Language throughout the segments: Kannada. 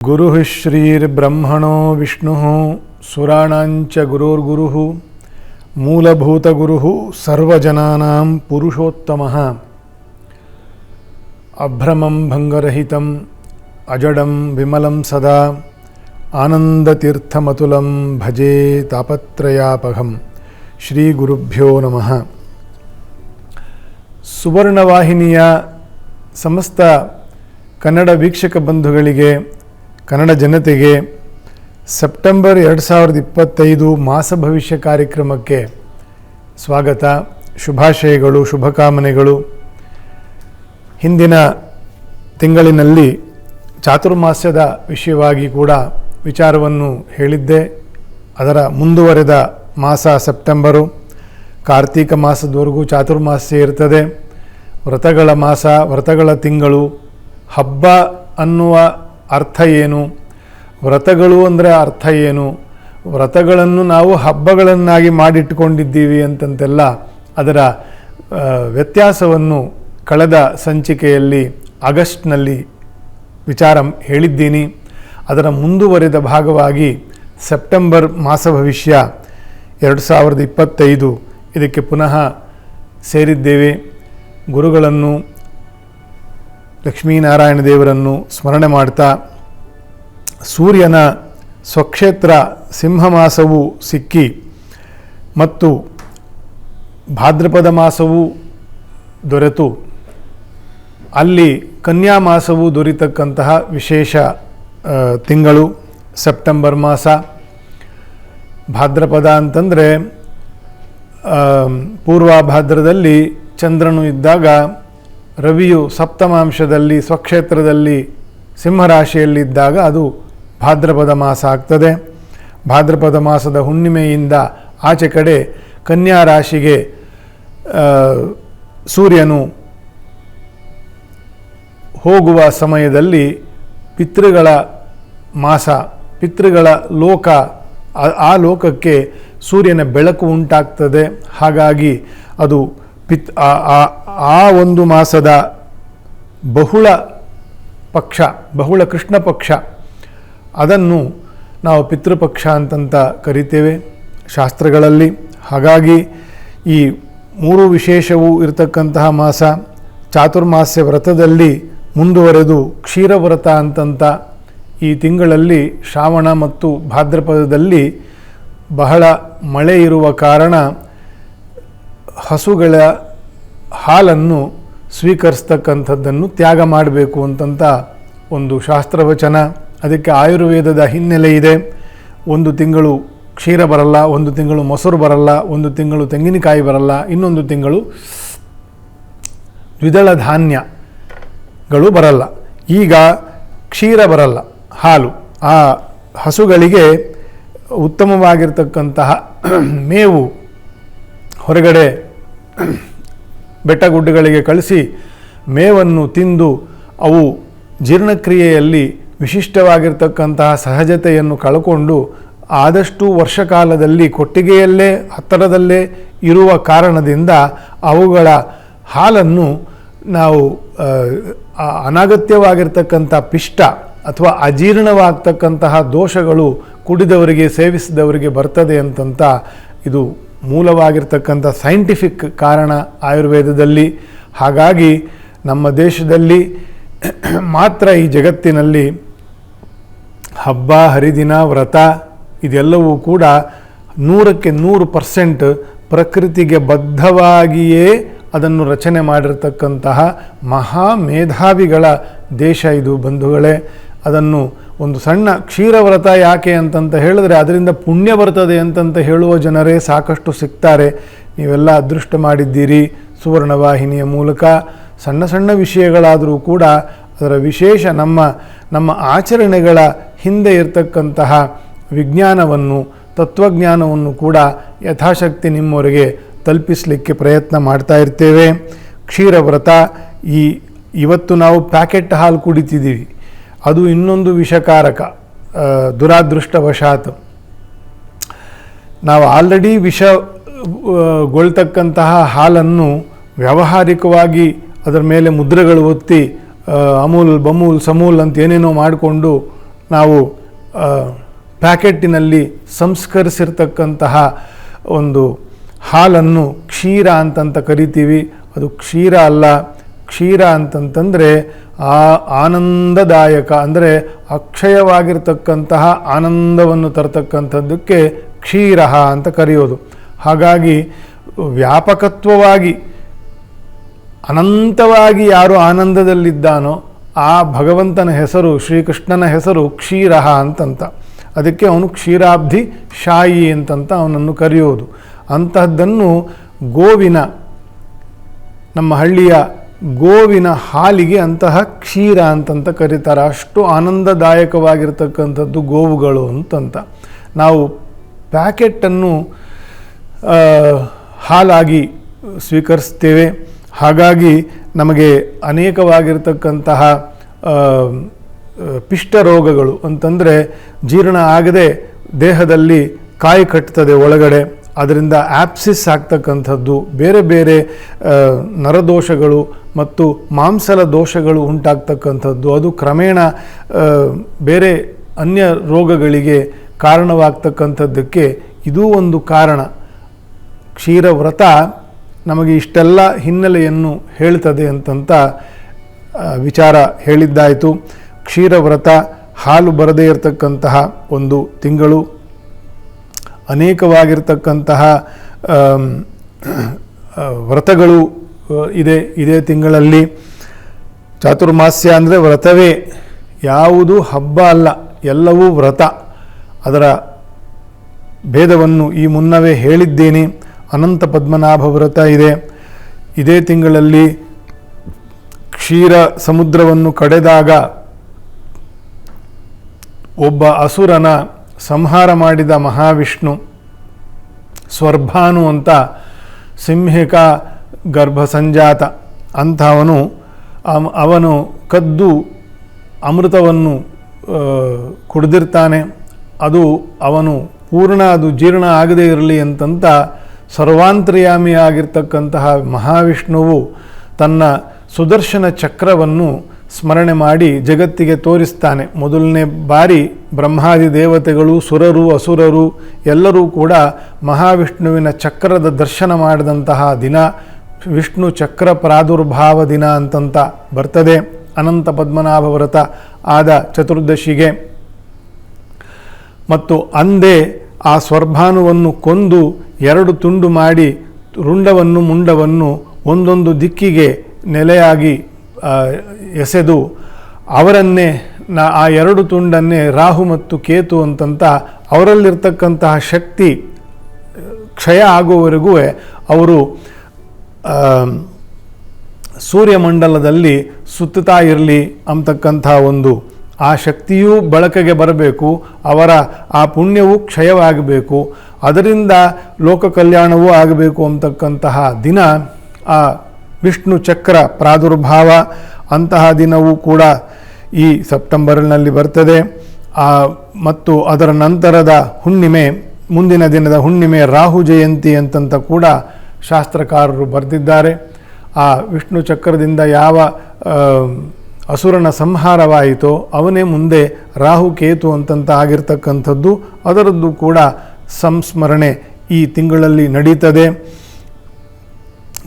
ಗುರುಃ ಶ್ರೀರ್ಬ್ರಹ್ಮಣೋ ವಿಷ್ಣುಃ ಸುರಾಣಾಂಚ ಗುರುರ್ಗುರುಃ ಮೂಲಭೂತಗುರುಃ ಸರ್ವಜನಾನಾಂ ಪುರುಷೋತ್ತಮಃ ಅಭ್ರಮಂ ಭಂಗರಹಿತಂ ಅಜಡಂ ವಿಮಲಂ ಸದಾ ಆನಂದತೀರ್ಥಮತುಲಂ ಭಜೆ ತಾಪತ್ರಯಾಪಹಂ ಶ್ರೀ ಗುರುಭ್ಯೋ ನಮಃ. ಸುವರ್ಣವಾಹಿನಿಯ ಸಮಸ್ತ ಕನ್ನಡ ವೀಕ್ಷಕ ಬಂಧುಗಳಿಗೆ, ಕನ್ನಡ ಜನತೆಗೆ ಸೆಪ್ಟೆಂಬರ್ 2025 ಮಾಸ ಭವಿಷ್ಯ ಕಾರ್ಯಕ್ರಮಕ್ಕೆ ಸ್ವಾಗತ, ಶುಭಾಶಯಗಳು, ಶುಭಕಾಮನೆಗಳು. ಹಿಂದಿನ ತಿಂಗಳಿನಲ್ಲಿ ಚಾತುರ್ಮಾಸ್ಯದ ವಿಷಯವಾಗಿ ಕೂಡ ವಿಚಾರವನ್ನು ಹೇಳಿದ್ದೆ. ಅದರ ಮುಂದುವರೆದ ಮಾಸ ಸೆಪ್ಟೆಂಬರು. ಕಾರ್ತೀಕ ಮಾಸದವರೆಗೂ ಚಾತುರ್ಮಾಸ್ಯ ಇರ್ತದೆ. ವ್ರತಗಳ ಮಾಸ, ವ್ರತಗಳ ತಿಂಗಳು. ಹಬ್ಬ ಅನ್ನುವ ಅರ್ಥ ಏನು, ವ್ರತಗಳು ಅಂದರೆ ಅರ್ಥ ಏನು, ವ್ರತಗಳನ್ನು ನಾವು ಹಬ್ಬಗಳನ್ನಾಗಿ ಮಾಡಿಟ್ಟುಕೊಂಡಿದ್ದೀವಿ ಅಂತಂತೆಲ್ಲ ಅದರ ವ್ಯತ್ಯಾಸವನ್ನು ಕಳೆದ ಸಂಚಿಕೆಯಲ್ಲಿ ಆಗಸ್ಟ್ನಲ್ಲಿ ವಿಚಾರ ಹೇಳಿದ್ದೀನಿ. ಅದರ ಮುಂದುವರೆದ ಭಾಗವಾಗಿ ಸೆಪ್ಟೆಂಬರ್ ಮಾಸ ಭವಿಷ್ಯ 2025 ಇದಕ್ಕೆ ಪುನಃ ಸೇರಿದ್ದೇವೆ. ಗುರುಗಳನ್ನು, ಲಕ್ಷ್ಮೀನಾರಾಯಣ ದೇವರನ್ನು ಸ್ಮರಣೆ ಮಾಡ್ತಾ, ಸೂರ್ಯನ ಸ್ವಕ್ಷೇತ್ರ ಸಿಂಹಮಾಸವು ಸಿಕ್ಕಿ ಮತ್ತು ಭಾದ್ರಪದ ಮಾಸವು ದೊರೆತು ಅಲ್ಲಿ ಕನ್ಯಾ ಮಾಸವು ದೊರೆತಕ್ಕಂತಹ ವಿಶೇಷ ತಿಂಗಳು ಸೆಪ್ಟೆಂಬರ್ ಮಾಸ. ಭಾದ್ರಪದ ಅಂತಂದರೆ ಪೂರ್ವಭಾದ್ರದಲ್ಲಿ ಚಂದ್ರನು ಇದ್ದಾಗ ರವಿಯು ಸಪ್ತಮಾಂಶದಲ್ಲಿ ಸ್ವಕ್ಷೇತ್ರದಲ್ಲಿ ಸಿಂಹರಾಶಿಯಲ್ಲಿದ್ದಾಗ ಅದು ಭಾದ್ರಪದ ಮಾಸ ಆಗ್ತದೆ. ಭಾದ್ರಪದ ಮಾಸದ ಹುಣ್ಣಿಮೆಯಿಂದ ಆಚೆ ಕಡೆ ಕನ್ಯಾ ರಾಶಿಗೆ ಸೂರ್ಯನು ಹೋಗುವ ಸಮಯದಲ್ಲಿ ಪಿತೃಗಳ ಮಾಸ, ಪಿತೃಗಳ ಲೋಕ, ಆ ಲೋಕಕ್ಕೆ ಸೂರ್ಯನ ಬೆಳಕು ಉಂಟಾಗ್ತದೆ. ಹಾಗಾಗಿ ಅದು ಆ ಒಂದು ಮಾಸದ ಬಹುಳ ಪಕ್ಷ, ಬಹುಳ ಕೃಷ್ಣ ಪಕ್ಷ, ಅದನ್ನು ನಾವು ಪಿತೃಪಕ್ಷ ಅಂತಂತ ಕರಿತೇವೆ ಶಾಸ್ತ್ರಗಳಲ್ಲಿ. ಹಾಗಾಗಿ ಈ ಮೂರು ವಿಶೇಷವೂ ಇರತಕ್ಕಂತಹ ಮಾಸ. ಚಾತುರ್ಮಾಸ್ಯ ವ್ರತದಲ್ಲಿ ಮುಂದುವರೆದು ಕ್ಷೀರವ್ರತ ಅಂತಂತ ಈ ತಿಂಗಳಲ್ಲಿ ಶ್ರಾವಣ ಮತ್ತು ಭಾದ್ರಪದದಲ್ಲಿ ಬಹಳ ಮಳೆ ಇರುವ ಕಾರಣ ಹಸುಗಳ ಹಾಲನ್ನು ಸ್ವೀಕರಿಸ್ತಕ್ಕಂಥದ್ದನ್ನು ತ್ಯಾಗ ಮಾಡಬೇಕು ಅಂತಂತ ಒಂದು ಶಾಸ್ತ್ರವಚನ. ಅದಕ್ಕೆ ಆಯುರ್ವೇದದ ಹಿನ್ನೆಲೆ ಇದೆ. ಒಂದು ತಿಂಗಳು ಕ್ಷೀರ ಬರಲ್ಲ, ಒಂದು ತಿಂಗಳು ಮೊಸರು ಬರಲ್ಲ, ಒಂದು ತಿಂಗಳು ತೆಂಗಿನಕಾಯಿ ಬರಲ್ಲ, ಇನ್ನೊಂದು ತಿಂಗಳು ದ್ವಿದಳ ಧಾನ್ಯಗಳು ಬರಲ್ಲ. ಈಗ ಕ್ಷೀರ ಬರಲ್ಲ, ಹಾಲು. ಆ ಹಸುಗಳಿಗೆ ಉತ್ತಮವಾಗಿರ್ತಕ್ಕಂತಹ ಮೇವು ಹೊರಗಡೆ ಬೆಟ್ಟಗುಡ್ಡಗಳಿಗೆ ಕಳಿಸಿ ಮೇವನ್ನು ತಿಂದು ಅವು ಜೀರ್ಣಕ್ರಿಯೆಯಲ್ಲಿ ವಿಶಿಷ್ಟವಾಗಿರ್ತಕ್ಕಂತಹ ಸಹಜತೆಯನ್ನು ಕಳ್ಕೊಂಡು ಆದಷ್ಟು ವರ್ಷಕಾಲದಲ್ಲಿ ಕೊಟ್ಟಿಗೆಯಲ್ಲೇ ಹತ್ತಿರದಲ್ಲೇ ಇರುವ ಕಾರಣದಿಂದ ಅವುಗಳ ಹಾಲನ್ನು ನಾವು ಅನಗತ್ಯವಾಗಿರ್ತಕ್ಕಂಥ ಪಿಷ್ಟ ಅಥವಾ ಅಜೀರ್ಣವಾಗ್ತಕ್ಕಂತಹ ದೋಷಗಳು ಕುಡಿದವರಿಗೆ, ಸೇವಿಸಿದವರಿಗೆ ಬರ್ತದೆ ಅಂತಂತ ಇದು ಮೂಲವಾಗಿರ್ತಕ್ಕಂಥ ಸೈಂಟಿಫಿಕ್ ಕಾರಣ ಆಯುರ್ವೇದದಲ್ಲಿ. ಹಾಗಾಗಿ ನಮ್ಮ ದೇಶದಲ್ಲಿ ಮಾತ್ರ ಈ ಜಗತ್ತಿನಲ್ಲಿ ಹಬ್ಬ, ಹರಿದಿನ, ವ್ರತ ಇದೆಲ್ಲವೂ ಕೂಡ 100% ಪ್ರಕೃತಿಗೆ ಬದ್ಧವಾಗಿಯೇ ಅದನ್ನು ರಚನೆ ಮಾಡಿರ್ತಕ್ಕಂತಹ ಮಹಾ ಮೇಧಾವಿಗಳ ದೇಶ ಇದು ಬಂಧುಗಳೇ. ಅದನ್ನು ಒಂದು ಸಣ್ಣ ಕ್ಷೀರವ್ರತ ಯಾಕೆ ಅಂತಂತ ಹೇಳಿದ್ರೆ ಅದರಿಂದ ಪುಣ್ಯ ಬರ್ತದೆ ಅಂತಂತ ಹೇಳುವ ಜನರೇ ಸಾಕಷ್ಟು ಸಿಗ್ತಾರೆ. ನೀವೆಲ್ಲ ಅದೃಷ್ಟ ಮಾಡಿದ್ದೀರಿ. ಸುವರ್ಣವಾಹಿನಿಯ ಮೂಲಕ ಸಣ್ಣ ಸಣ್ಣ ವಿಷಯಗಳಾದರೂ ಕೂಡ ಅದರ ವಿಶೇಷ ನಮ್ಮ ಆಚರಣೆಗಳ ಹಿಂದೆ ಇರತಕ್ಕಂತಹ ವಿಜ್ಞಾನವನ್ನು, ತತ್ವಜ್ಞಾನವನ್ನು ಕೂಡ ಯಥಾಶಕ್ತಿ ನಿಮ್ಮವರೆಗೆ ತಲುಪಿಸಲಿಕ್ಕೆ ಪ್ರಯತ್ನ ಮಾಡ್ತಾ ಇರ್ತೇವೆ. ಕ್ಷೀರವ್ರತ, ಇವತ್ತು ನಾವು ಪ್ಯಾಕೆಟ್ ಹಾಲು ಕುಡಿತಿದ್ದೀವಿ, ಅದು ಇನ್ನೊಂದು ವಿಷಕಾರಕ. ದುರಾದೃಷ್ಟವಶಾತ್ ನಾವು ಆಲ್ರೆಡಿ ವಿಷಗೊಳ್ತಕ್ಕಂತಹ ಹಾಲನ್ನು ವ್ಯಾವಹಾರಿಕವಾಗಿ ಅದರ ಮೇಲೆ ಮುದ್ರೆಗಳು ಒತ್ತಿ ಅಮೂಲ್, ಬಮೂಲ್, ಸಮೂಲ್ ಅಂತ ಏನೇನೋ ಮಾಡಿಕೊಂಡು ನಾವು ಪ್ಯಾಕೆಟ್ಟಿನಲ್ಲಿ ಸಂಸ್ಕರಿಸಿರ್ತಕ್ಕಂತಹ ಒಂದು ಹಾಲನ್ನು ಕ್ಷೀರ ಅಂತಂತ ಕರಿತೀವಿ. ಅದು ಕ್ಷೀರ ಅಲ್ಲ. ಕ್ಷೀರ ಅಂತಂತಂದರೆ ಆನಂದದಾಯಕ, ಅಂದರೆ ಅಕ್ಷಯವಾಗಿರ್ತಕ್ಕಂತಹ ಆನಂದವನ್ನು ತರತಕ್ಕಂಥದ್ದಕ್ಕೆ ಕ್ಷೀರ ಅಂತ ಕರೆಯೋದು. ಹಾಗಾಗಿ ವ್ಯಾಪಕತ್ವವಾಗಿ ಅನಂತವಾಗಿ ಯಾರು ಆನಂದದಲ್ಲಿದ್ದಾನೋ ಆ ಭಗವಂತನ ಹೆಸರು, ಶ್ರೀಕೃಷ್ಣನ ಹೆಸರು ಕ್ಷೀರ ಅಂತಂತ. ಅದಕ್ಕೆ ಅವನು ಕ್ಷೀರಾಬ್ಧಿ ಶಾಯಿ ಅಂತಂತ ಅವನನ್ನು ಕರೆಯೋದು. ಅಂತಹದ್ದನ್ನು ಗೋವಿನ, ನಮ್ಮ ಹಳ್ಳಿಯ ಗೋವಿನ ಹಾಲಿಗೆ ಅಂತಹ ಕ್ಷೀರ ಅಂತಂತ ಕರೀತಾರೆ. ಅಷ್ಟು ಆನಂದದಾಯಕವಾಗಿರ್ತಕ್ಕಂಥದ್ದು ಗೋವುಗಳು ಅಂತಂತ. ನಾವು ಪ್ಯಾಕೆಟನ್ನು ಹಾಲಾಗಿ ಸ್ವೀಕರಿಸ್ತೇವೆ. ಹಾಗಾಗಿ ನಮಗೆ ಅನೇಕವಾಗಿರ್ತಕ್ಕಂತಹ ಪಿಷ್ಟ ರೋಗಗಳು ಅಂತಂದರೆ ಜೀರ್ಣ ಆಗದೆ ದೇಹದಲ್ಲಿ ಕಾಯಿ ಕಟ್ತದೆ ಒಳಗಡೆ, ಅದರಿಂದ ಆಪ್ಸಿಸ್ ಆಗ್ತಕ್ಕಂಥದ್ದು, ಬೇರೆ ಬೇರೆ ನರದೋಷಗಳು ಮತ್ತು ಮಾಂಸಲ ದೋಷಗಳು ಉಂಟಾಗ್ತಕ್ಕಂಥದ್ದು, ಅದು ಕ್ರಮೇಣ ಬೇರೆ ಅನ್ಯ ರೋಗಗಳಿಗೆ ಕಾರಣವಾಗ್ತಕ್ಕಂಥದ್ದಕ್ಕೆ ಇದೂ ಒಂದು ಕಾರಣ. ಕ್ಷೀರವ್ರತ ನಮಗೆ ಇಷ್ಟೆಲ್ಲ ಹಿನ್ನೆಲೆಯನ್ನು ಹೇಳ್ತದೆ ಅಂತಂತ ವಿಚಾರ ಹೇಳಿದ್ದಾಯಿತು. ಕ್ಷೀರವ್ರತ ಹಾಲು ಬರದೇ ಇರತಕ್ಕಂತಹ ಒಂದು ತಿಂಗಳು. ಅನೇಕವಾಗಿರ್ತಕ್ಕಂತಹ ವ್ರತಗಳು ಇದೇ ತಿಂಗಳಲ್ಲಿ. ಚಾತುರ್ಮಾಸ್ಯ ಅಂದರೆ ವ್ರತವೇ, ಯಾವುದು ಹಬ್ಬ ಅಲ್ಲ, ಎಲ್ಲವೂ ವ್ರತ. ಅದರ ಭೇದವನ್ನು ಈ ಮುನ್ನವೇ ಹೇಳಿದ್ದೇನೆ. ಅನಂತ ಪದ್ಮನಾಭ ವ್ರತ ಇದೆ. ಇದೇ ತಿಂಗಳಲ್ಲಿ ಕ್ಷೀರ ಸಮುದ್ರವನ್ನು ಕಡೆದಾಗ ಒಬ್ಬ ಅಸುರನ ಸಂಹಾರ ಮಾಡಿದ ಮಹಾವಿಷ್ಣು ಸ್ವರ್ಭಾನು ಅಂತ, ಸಿಂಹಿಕ ಗರ್ಭ ಸಂಜಾತ ಅಂಥವನು, ಅವನು ಕದ್ದು ಅಮೃತವನ್ನು ಕುಡಿದಿರ್ತಾನೆ. ಅದು ಅವನು ಪೂರ್ಣ ಅದು ಜೀರ್ಣ ಆಗದೇ ಇರಲಿ ಅಂತಂತ ಸರ್ವಾಂತರ್ಯಾಮಿಯಾಗಿರ್ತಕ್ಕಂತಹ ಮಹಾವಿಷ್ಣುವು ತನ್ನ ಸುದರ್ಶನ ಚಕ್ರವನ್ನು ಸ್ಮರಣೆ ಮಾಡಿ ಜಗತ್ತಿಗೆ ತೋರಿಸ್ತಾನೆ. ಮೊದಲನೇ ಬಾರಿ ಬ್ರಹ್ಮಾದಿ ದೇವತೆಗಳು, ಸುರರು, ಅಸುರರು ಎಲ್ಲರೂ ಕೂಡ ಮಹಾವಿಷ್ಣುವಿನ ಚಕ್ರದ ದರ್ಶನ ಮಾಡಿದಂತಹ ದಿನ ವಿಷ್ಣು ಚಕ್ರ ಪ್ರಾದುರ್ಭಾವ ದಿನ ಅಂತಂತ ಬರ್ತದೆ. ಅನಂತ ಪದ್ಮನಾಭ ವ್ರತ ಆದ ಚತುರ್ದಶಿಗೆ. ಮತ್ತು ಅಂದೇ ಆ ಸ್ವರ್ಭಾನುವನ್ನು ಕೊಂದು 2 ತುಂಡು ಮಾಡಿ ರುಂಡವನ್ನು ಮುಂಡವನ್ನು ಒಂದೊಂದು ದಿಕ್ಕಿಗೆ ನೆಲೆಯಾಗಿ ಎಸೆದು ಅವರನ್ನೇ ಆ 2 ತುಂಡನ್ನೇ ರಾಹು ಮತ್ತು ಕೇತು ಅಂತಂತ ಅವರಲ್ಲಿರ್ತಕ್ಕಂತಹ ಶಕ್ತಿ ಕ್ಷಯ ಆಗುವವರೆಗೂ ಅವರು ಸೂರ್ಯಮಂಡಲದಲ್ಲಿ ಸುತ್ತುತ್ತಾ ಇರಲಿ ಅಂತಕ್ಕಂಥ ಒಂದು, ಆ ಶಕ್ತಿಯೂ ಬಳಕೆಗೆ ಬರಬೇಕು, ಅವರ ಆ ಪುಣ್ಯವೂ ಕ್ಷಯವಾಗಬೇಕು, ಅದರಿಂದ ಲೋಕ ಕಲ್ಯಾಣವೂ ಆಗಬೇಕು ಅಂತಕ್ಕಂತಹ ದಿನ ಆ ವಿಷ್ಣು ಚಕ್ರ ಪ್ರಾದುರ್ಭಾವ. ಅಂತಹ ದಿನವೂ ಕೂಡ ಈ ಸೆಪ್ಟೆಂಬರ್ನಲ್ಲಿ ಬರ್ತದೆ. ಮತ್ತು ಅದರ ನಂತರದ ಹುಣ್ಣಿಮೆ, ಮುಂದಿನ ದಿನದ ಹುಣ್ಣಿಮೆ ರಾಹು ಜಯಂತಿ ಅಂತಂತ ಕೂಡ ಶಾಸ್ತ್ರಕಾರರು ಬರೆದಿದ್ದಾರೆ. ಆ ವಿಷ್ಣು ಚಕ್ರದಿಂದ ಯಾವ ಅಸುರನ ಸಂಹಾರವಾಯಿತೋ ಅವನೇ ಮುಂದೆ ರಾಹುಕೇತು ಅಂತಂತ ಆಗಿರ್ತಕ್ಕಂಥದ್ದು, ಅದರದ್ದು ಕೂಡ ಸಂಸ್ಮರಣೆ ಈ ತಿಂಗಳಲ್ಲಿ ನಡೀತದೆ.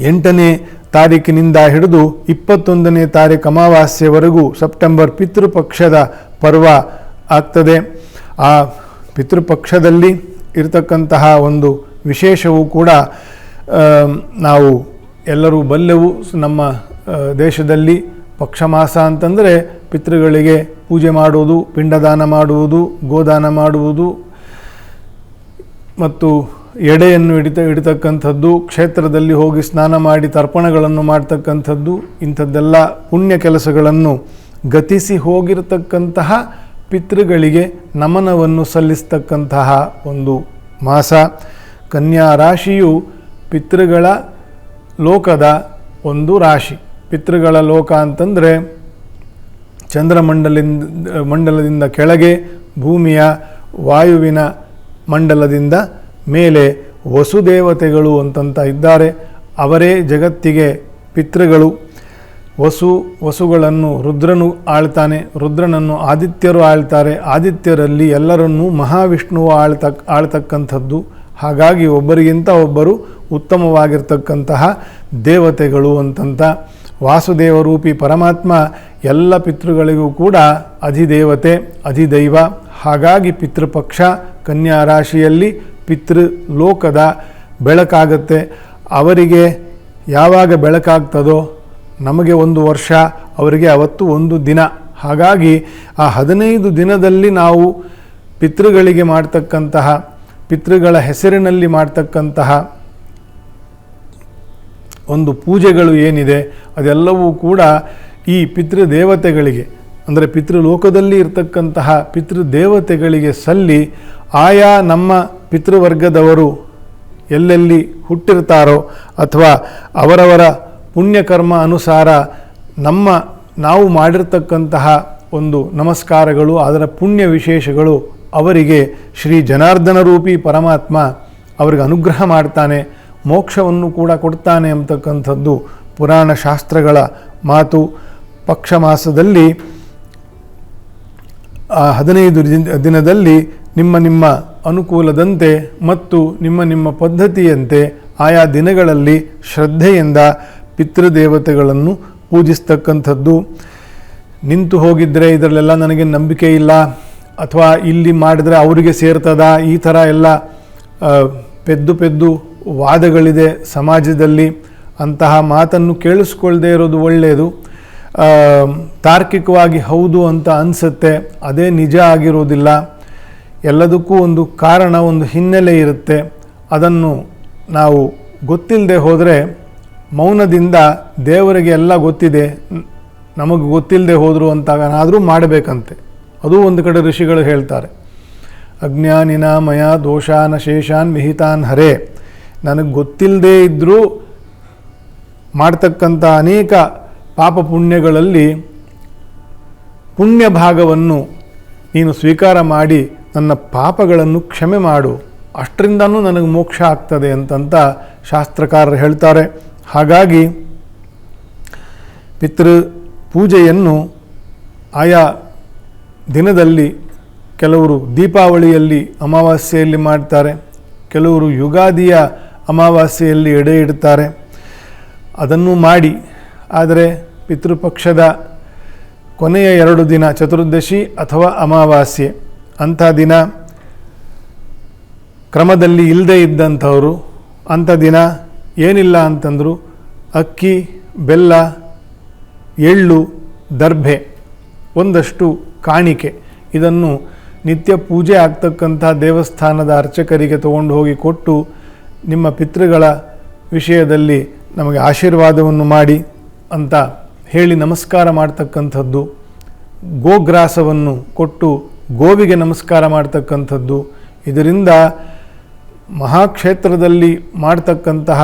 8ನೇ ತಾರೀಕಿನಿಂದ ಹಿಡಿದು 21ನೇ ತಾರೀಕು ಅಮಾವಾಸ್ಯೆವರೆಗೂ ಸೆಪ್ಟೆಂಬರ್ ಪಿತೃಪಕ್ಷದ ಪರ್ವ ಆಗ್ತದೆ. ಆ ಪಿತೃಪಕ್ಷದಲ್ಲಿ ಇರತಕ್ಕಂತಹ ಒಂದು ವಿಶೇಷವೂ ಕೂಡ ನಾವು ಎಲ್ಲರೂ ಬಲ್ಲೆವು. ನಮ್ಮ ದೇಶದಲ್ಲಿ ಪಕ್ಷಮಾಸ ಅಂತಂದರೆ ಪಿತೃಗಳಿಗೆ ಪೂಜೆ ಮಾಡುವುದು, ಪಿಂಡದಾನ ಮಾಡುವುದು, ಗೋದಾನ ಮಾಡುವುದು ಮತ್ತು ಎಡೆಯನ್ನು ಇಡತಕ್ಕಂಥದ್ದು, ಕ್ಷೇತ್ರದಲ್ಲಿ ಹೋಗಿ ಸ್ನಾನ ಮಾಡಿ ತರ್ಪಣಗಳನ್ನು ಮಾಡ್ತಕ್ಕಂಥದ್ದು, ಇಂಥದ್ದೆಲ್ಲ ಪುಣ್ಯ ಕೆಲಸಗಳನ್ನು ಗತಿಸಿ ಹೋಗಿರತಕ್ಕಂತಹ ಪಿತೃಗಳಿಗೆ ನಮನವನ್ನು ಸಲ್ಲಿಸ್ತಕ್ಕಂತಹ ಒಂದು ಮಾಸ. ಕನ್ಯಾ ರಾಶಿಯು ಪಿತೃಗಳ ಲೋಕದ ಒಂದು ರಾಶಿ. ಪಿತೃಗಳ ಲೋಕ ಅಂತಂದರೆ ಮಂಡಲದಿಂದ ಕೆಳಗೆ, ಭೂಮಿಯ ವಾಯುವಿನ ಮಂಡಲದಿಂದ ಮೇಲೆ ವಸುದೇವತೆಗಳು ಅಂತಂತ ಇದ್ದಾರೆ. ಅವರೇ ಜಗತ್ತಿಗೆ ಪಿತೃಗಳು. ವಸುಗಳನ್ನು ರುದ್ರನು ಆಳ್ತಾನೆ, ರುದ್ರನನ್ನು ಆದಿತ್ಯರು ಆಳ್ತಾರೆ, ಆದಿತ್ಯರಲ್ಲಿ ಎಲ್ಲರನ್ನೂ ಮಹಾವಿಷ್ಣುವು ಆಳ್ತಕ್ಕಂಥದ್ದು. ಹಾಗಾಗಿ ಒಬ್ಬರಿಗಿಂತ ಒಬ್ಬರು ಉತ್ತಮವಾಗಿರ್ತಕ್ಕಂತಹ ದೇವತೆಗಳು ಅಂತಂತ ವಾಸುದೇವರೂಪಿ ಪರಮಾತ್ಮ ಎಲ್ಲ ಪಿತೃಗಳಿಗೂ ಕೂಡ ಅಧಿದೇವತೆ, ಅಧಿದೈವ. ಹಾಗಾಗಿ ಪಿತೃಪಕ್ಷ ಕನ್ಯಾ ರಾಶಿಯಲ್ಲಿ ಪಿತೃಲೋಕದ ಬೆಳಕಾಗತ್ತೆ. ಅವರಿಗೆ ಯಾವಾಗ ಬೆಳಕಾಗ್ತದೋ ನಮಗೆ ಒಂದು ವರ್ಷ, ಅವರಿಗೆ ಅವತ್ತು ಒಂದು ದಿನ. ಹಾಗಾಗಿ ಆ 15 ದಿನದಲ್ಲಿ ನಾವು ಪಿತೃಗಳಿಗೆ ಮಾಡ್ತಕ್ಕಂತಹ, ಪಿತೃಗಳ ಹೆಸರಿನಲ್ಲಿ ಮಾಡ್ತಕ್ಕಂತಹ ಒಂದು ಪೂಜೆಗಳು ಏನಿದೆ ಅದೆಲ್ಲವೂ ಕೂಡ ಈ ಪಿತೃದೇವತೆಗಳಿಗೆ, ಅಂದರೆ ಪಿತೃಲೋಕದಲ್ಲಿ ಇರ್ತಕ್ಕಂತಹ ಪಿತೃದೇವತೆಗಳಿಗೆ ಸಲ್ಲಿ, ಆಯಾ ನಮ್ಮ ಪಿತೃವರ್ಗದವರು ಎಲ್ಲೆಲ್ಲಿ ಹುಟ್ಟಿರ್ತಾರೋ ಅಥವಾ ಅವರವರ ಪುಣ್ಯಕರ್ಮ ಅನುಸಾರ ನಾವು ಮಾಡಿರ್ತಕ್ಕಂತಹ ಒಂದು ನಮಸ್ಕಾರಗಳು, ಅದರ ಪುಣ್ಯ ವಿಶೇಷಗಳು ಅವರಿಗೆ ಶ್ರೀ ಜನಾರ್ದನ ರೂಪಿ ಪರಮಾತ್ಮ ಅವರಿಗೆ ಅನುಗ್ರಹ ಮಾಡ್ತಾನೆ, ಮೋಕ್ಷವನ್ನು ಕೂಡ ಕೊಡ್ತಾನೆ ಅಂತಕ್ಕಂಥದ್ದು ಪುರಾಣ ಶಾಸ್ತ್ರಗಳ ಮಾತು. ಪಕ್ಷ ಮಾಸದಲ್ಲಿ 15 ದಿನದಲ್ಲಿ ನಿಮ್ಮ ಅನುಕೂಲದಂತೆ ಮತ್ತು ನಿಮ್ಮ ಪದ್ಧತಿಯಂತೆ ಆಯಾ ದಿನಗಳಲ್ಲಿ ಶ್ರದ್ಧೆಯಿಂದ ಪಿತೃದೇವತೆಗಳನ್ನು ಪೂಜಿಸ್ತಕ್ಕಂಥದ್ದು. ನಿಂತು ಹೋಗಿದ್ದರೆ ಇದರಲ್ಲೆಲ್ಲ ನನಗೆ ನಂಬಿಕೆ ಇಲ್ಲ, ಅಥವಾ ಇಲ್ಲಿ ಮಾಡಿದರೆ ಅವರಿಗೆ ಸೇರ್ತದ, ಈ ಥರ ಎಲ್ಲ ಪೆದ್ದು ವಾದಗಳಿದೆ ಸಮಾಜದಲ್ಲಿ. ಅಂತಹ ಮಾತನ್ನು ಕೇಳಿಸ್ಕೊಳ್ದೇ ಇರೋದು ಒಳ್ಳೆಯದು. ತಾರ್ಕಿಕವಾಗಿ ಹೌದು ಅಂತ ಅನಿಸುತ್ತೆ, ಅದೇ ನಿಜ ಆಗಿರೋದಿಲ್ಲ. ಎಲ್ಲದಕ್ಕೂ ಒಂದು ಕಾರಣ, ಒಂದು ಹಿನ್ನೆಲೆ ಇರುತ್ತೆ. ಅದನ್ನು ನಾವು ಗೊತ್ತಿಲ್ಲದೆ ಹೋದರೆ ಮೌನದಿಂದ ದೇವರಿಗೆ ಎಲ್ಲ ಗೊತ್ತಿದೆ, ನಮಗೆ ಗೊತ್ತಿಲ್ಲದೆ ಹೋದರು ಅಂತಾಗನಾದರೂ ಮಾಡಬೇಕಂತೆ. ಅದು ಒಂದು ಕಡೆ ಋಷಿಗಳು ಹೇಳ್ತಾರೆ, ಅಜ್ಞಾನಿನ ಮಯ ದೋಷಾನ ಶೇಷಾನ್ ವಿಹಿತಾನ್ ಹರೇ. ನನಗೆ ಗೊತ್ತಿಲ್ಲದೇ ಇದ್ದರೂ ಮಾಡ್ತಕ್ಕಂಥ ಅನೇಕ ಪಾಪ ಪುಣ್ಯಗಳಲ್ಲಿ ಪುಣ್ಯ ಭಾಗವನ್ನು ನೀನು ಸ್ವೀಕಾರ ಮಾಡಿ ನನ್ನ ಪಾಪಗಳನ್ನು ಕ್ಷಮೆ ಮಾಡು, ಅಷ್ಟರಿಂದನೂ ನನಗೆ ಮೋಕ್ಷ ಆಗ್ತದೆ ಅಂತಂತ ಶಾಸ್ತ್ರಕಾರರು ಹೇಳ್ತಾರೆ. ಹಾಗಾಗಿ ಪಿತೃ ಪೂಜೆಯನ್ನು ಆಯಾ ದಿನದಲ್ಲಿ, ಕೆಲವರು ದೀಪಾವಳಿಯಲ್ಲಿ ಅಮಾವಾಸ್ಯೆಯಲ್ಲಿ ಮಾಡ್ತಾರೆ, ಕೆಲವರು ಯುಗಾದಿಯ ಅಮಾವಾಸ್ಯೆಯಲ್ಲಿ ಎಡೆ ಇಡ್ತಾರೆ. ಅದನ್ನು ಮಾಡಿ, ಆದರೆ ಪಿತೃಪಕ್ಷದ ಕೊನೆಯ 2 ದಿನ, ಚತುರ್ದಶಿ ಅಥವಾ ಅಮಾವಾಸ್ಯೆ ಅಂಥ ದಿನ ಕ್ರಮದಲ್ಲಿ ಇಲ್ಲದೇ ಇದ್ದಂಥವರು, ಅಂಥ ದಿನ ಏನಿಲ್ಲ ಅಂತಂದರೂ ಅಕ್ಕಿ, ಬೆಲ್ಲ, ಎಳ್ಳು, ದರ್ಭೆ, ಒಂದಷ್ಟು ಕಾಣಿಕೆ, ಇದನ್ನು ನಿತ್ಯ ಪೂಜೆ ಆಗ್ತಕ್ಕಂಥ ದೇವಸ್ಥಾನದ ಅರ್ಚಕರಿಗೆ ತಗೊಂಡು ಹೋಗಿ ಕೊಟ್ಟು ನಿಮ್ಮ ಪಿತೃಗಳ ವಿಷಯದಲ್ಲಿ ನಮಗೆ ಆಶೀರ್ವಾದವನ್ನು ಮಾಡಿ ಅಂತ ಹೇಳಿ ನಮಸ್ಕಾರ ಮಾಡ್ತಕ್ಕಂಥದ್ದು. ಗೋಗ್ರಾಸವನ್ನು ಕೊಟ್ಟು ಗೋವಿಗೆ ನಮಸ್ಕಾರ ಮಾಡ್ತಕ್ಕಂಥದ್ದು. ಇದರಿಂದ ಮಹಾಕ್ಷೇತ್ರದಲ್ಲಿ ಮಾಡ್ತಕ್ಕಂತಹ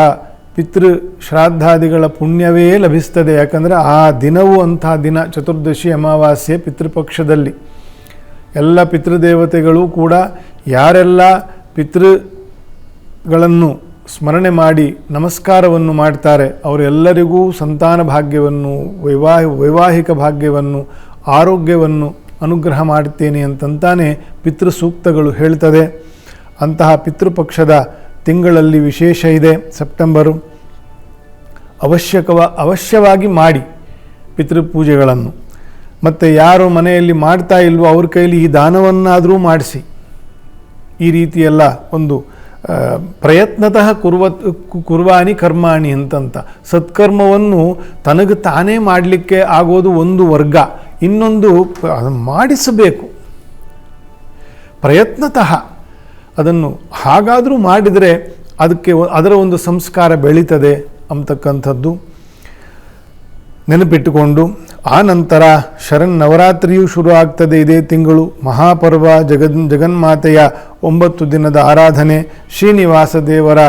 ಪಿತೃ ಶ್ರಾದ್ದಾದಿಗಳ ಪುಣ್ಯವೇ ಲಭಿಸ್ತದೆ. ಯಾಕಂದರೆ ಆ ದಿನವೂ ಅಂಥ ದಿನ, ಚತುರ್ದಶಿ ಅಮಾವಾಸ್ಯೆ ಪಿತೃಪಕ್ಷದಲ್ಲಿ ಎಲ್ಲ ಪಿತೃದೇವತೆಗಳು ಕೂಡ ಯಾರೆಲ್ಲ ಪಿತೃಗಳನ್ನು ಸ್ಮರಣೆ ಮಾಡಿ ನಮಸ್ಕಾರವನ್ನು ಮಾಡ್ತಾರೆ ಅವರೆಲ್ಲರಿಗೂ ಸಂತಾನ ಭಾಗ್ಯವನ್ನು, ವೈವಾಹಿಕ ಭಾಗ್ಯವನ್ನು, ಆರೋಗ್ಯವನ್ನು ಅನುಗ್ರಹ ಮಾಡುತ್ತೇನೆ ಅಂತಂತಾನೆ ಪಿತೃಸೂಕ್ತಗಳು ಹೇಳ್ತದೆ. ಅಂತಹ ಪಿತೃಪಕ್ಷದ ತಿಂಗಳಲ್ಲಿ ವಿಶೇಷ ಇದೆ ಸೆಪ್ಟೆಂಬರು. ಅವಶ್ಯವಾಗಿ ಮಾಡಿ ಪಿತೃಪೂಜೆಗಳನ್ನು. ಮತ್ತು ಯಾರು ಮನೆಯಲ್ಲಿ ಮಾಡ್ತಾ ಇಲ್ವೋ ಅವ್ರ ಕೈಲಿ ಈ ದಾನವನ್ನಾದರೂ ಮಾಡಿಸಿ. ಈ ರೀತಿಯೆಲ್ಲ ಒಂದು ಪ್ರಯತ್ನತಃ ಕುರ್ವಾಣಿ ಕರ್ಮಾಣಿ ಅಂತಂತ ಸತ್ಕರ್ಮವನ್ನು ತನಗೆ ತಾನೇ ಮಾಡಲಿಕ್ಕೆ ಆಗೋದು ಒಂದು ವರ್ಗ, ಇನ್ನೊಂದು ಮಾಡಿಸಬೇಕು ಪ್ರಯತ್ನತಃ. ಅದನ್ನು ಹಾಗಾದರೂ ಮಾಡಿದರೆ ಅದರ ಒಂದು ಸಂಸ್ಕಾರ ಬೆಳೀತದೆ ಅಂತಕ್ಕಂಥದ್ದು ನೆನಪಿಟ್ಟುಕೊಂಡು, ಆ ನಂತರ ಶರನ್ನವರಾತ್ರಿಯೂ ಶುರು ಆಗ್ತದೆ ಇದೇ ತಿಂಗಳು. ಮಹಾಪರ್ವ, ಜಗನ್ಮಾತೆಯ 9 ದಿನದ ಆರಾಧನೆ, ಶ್ರೀನಿವಾಸ ದೇವರ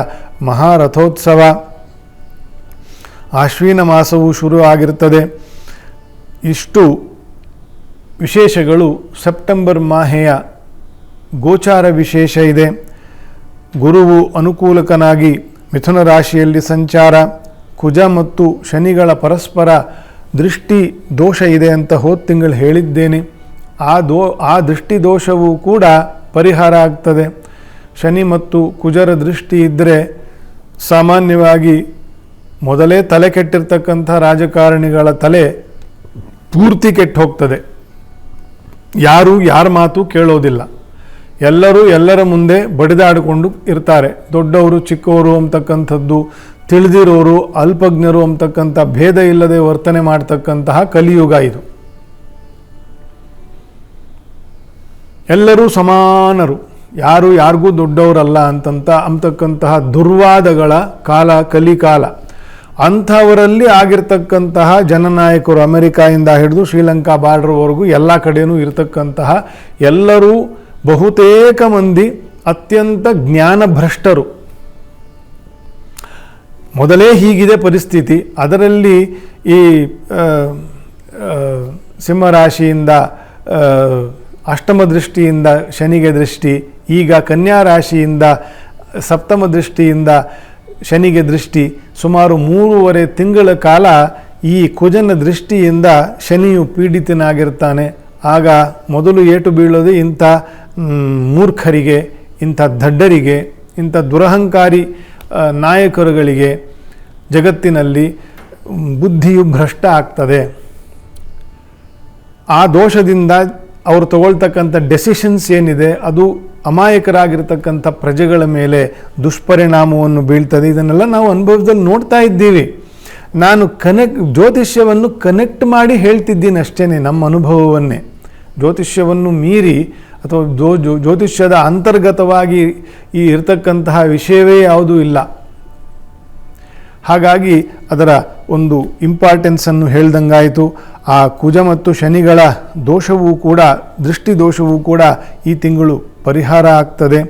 ಮಹಾರಥೋತ್ಸವ, ಆಶ್ವಿನ ಮಾಸವೂ ಶುರು ಆಗಿರ್ತದೆ. ಇಷ್ಟು ವಿಶೇಷಗಳು ಸೆಪ್ಟೆಂಬರ್ ಮಾಹೆಯ ಗೋಚಾರ ವಿಶೇಷ ಇದೆ. ಗುರುವು ಅನುಕೂಲಕನಾಗಿ ಮಿಥುನ ರಾಶಿಯಲ್ಲಿ ಸಂಚಾರ, ಕುಜ ಮತ್ತು ಶನಿಗಳ ಪರಸ್ಪರ ದೃಷ್ಟಿ ದೋಷ ಇದೆ ಅಂತ ಹೋದ ತಿಂಗಳು ಹೇಳಿದ್ದೇನೆ. ಆ ದೃಷ್ಟಿ ದೋಷವೂ ಕೂಡ ಪರಿಹಾರ ಆಗ್ತದೆ. ಶನಿ ಮತ್ತು ಕುಜರ ದೃಷ್ಟಿ ಇದ್ದರೆ ಸಾಮಾನ್ಯವಾಗಿ ಮೊದಲೇ ತಲೆ ಕೆಟ್ಟಿರ್ತಕ್ಕಂಥ ರಾಜಕಾರಣಿಗಳ ತಲೆ ಪೂರ್ತಿ ಕೆಟ್ಟು ಹೋಗ್ತದೆ. ಯಾರು ಯಾರ ಮಾತು ಕೇಳೋದಿಲ್ಲ. ಎಲ್ಲರೂ ಎಲ್ಲರ ಮುಂದೆ ಬಡಿದಾಡಿಕೊಂಡು ಇರ್ತಾರೆ. ದೊಡ್ಡವರು ಚಿಕ್ಕವರು ಅಂತಕ್ಕಂಥದ್ದು, ತಿಳಿದಿರೋರು ಅಲ್ಪಜ್ಞರು ಅಂತಕ್ಕಂಥ ಭೇದ ಇಲ್ಲದೆ ವರ್ತನೆ ಮಾಡ್ತಕ್ಕಂತಹ ಕಲಿಯುಗ ಇದು. ಎಲ್ಲರೂ ಸಮಾನರು, ಯಾರು ಯಾರಿಗೂ ದೊಡ್ಡವರಲ್ಲ ಅಂತಕ್ಕಂತಹ ದುರ್ವಾದಗಳ ಕಾಲ, ಕಲಿಕಾಲ. ಅಂಥವರಲ್ಲಿ ಆಗಿರ್ತಕ್ಕಂತಹ ಜನನಾಯಕರು ಅಮೆರಿಕಾಯಿಂದ ಹಿಡಿದು ಶ್ರೀಲಂಕಾ ಬಾರ್ಡರ್ವರೆಗೂ ಎಲ್ಲ ಕಡೆಯೂ ಇರತಕ್ಕಂತಹ ಎಲ್ಲರೂ ಬಹುತೇಕ ಮಂದಿ ಅತ್ಯಂತ ಜ್ಞಾನಭ್ರಷ್ಟರು. ಮೊದಲೇ ಹೀಗಿದೆ ಪರಿಸ್ಥಿತಿ. ಅದರಲ್ಲಿ ಈ ಸಿಂಹರಾಶಿಯಿಂದ ಅಷ್ಟಮ ದೃಷ್ಟಿಯಿಂದ ಶನಿಗೆ ದೃಷ್ಟಿ, ಈಗ ಕನ್ಯಾ ರಾಶಿಯಿಂದ ಸಪ್ತಮ ದೃಷ್ಟಿಯಿಂದ ಶನಿಗೆ ದೃಷ್ಟಿ, ಸುಮಾರು 3.5 ತಿಂಗಳ ಕಾಲ ಈ ಕುಜನ ದೃಷ್ಟಿಯಿಂದ ಶನಿಯು ಪೀಡಿತನಾಗಿರ್ತಾನೆ. ಆಗ ಮೊದಲು ಏಟು ಬೀಳೋದು ಇಂಥ ಮೂರ್ಖರಿಗೆ, ಇಂಥ ದಡ್ಡರಿಗೆ, ಇಂಥ ದುರಹಂಕಾರಿ ನಾಯಕರುಗಳಿಗೆ. ಜಗತ್ತಿನಲ್ಲಿ ಬುದ್ಧಿಯು ಭ್ರಷ್ಟ ಆಗ್ತದೆ. ಆ ದೋಷದಿಂದ ಅವರು ತಗೊಳ್ತಕ್ಕಂಥ ಡೆಸಿಷನ್ಸ್ ಏನಿದೆ ಅದು ಅಮಾಯಕರಾಗಿರ್ತಕ್ಕಂಥ ಪ್ರಜೆಗಳ ಮೇಲೆ ದುಷ್ಪರಿಣಾಮವನ್ನು ಬೀಳ್ತದೆ. ಇದನ್ನೆಲ್ಲ ನಾವು ಅನುಭವದಲ್ಲಿ ನೋಡ್ತಾ ಇದ್ದೀವಿ. ನಾನು ಜ್ಯೋತಿಷ್ಯವನ್ನು ಕನೆಕ್ಟ್ ಮಾಡಿ ಹೇಳ್ತಿದ್ದೀನಿ ಅಷ್ಟೇ, ನಮ್ಮ ಅನುಭವವನ್ನೇ. ಜ್ಯೋತಿಷ್ಯವನ್ನು ಮೀರಿ ಅಥವಾ ಜ್ಯೋತಿಷ್ಯದ ಅಂತರ್ಗತವಾಗಿ ಈ ಇರತಕ್ಕಂತಹ ವಿಷಯವೇ ಯಾವುದೂ ಇಲ್ಲ. ಹಾಗಾಗಿ ಅದರ ಒಂದು ಇಂಪಾರ್ಟೆನ್ಸನ್ನು ಹೇಳ್ದಂಗಾಯಿತು. ಆ ಕುಜ ಮತ್ತು ಶನಿಗಳ ದೋಷವೂ ಕೂಡ, ದೃಷ್ಟಿ ದೋಷವೂ ಕೂಡ ಈ ತಿಂಗಳು ಪರಿಹಾರ ಆಗ್ತದೆ.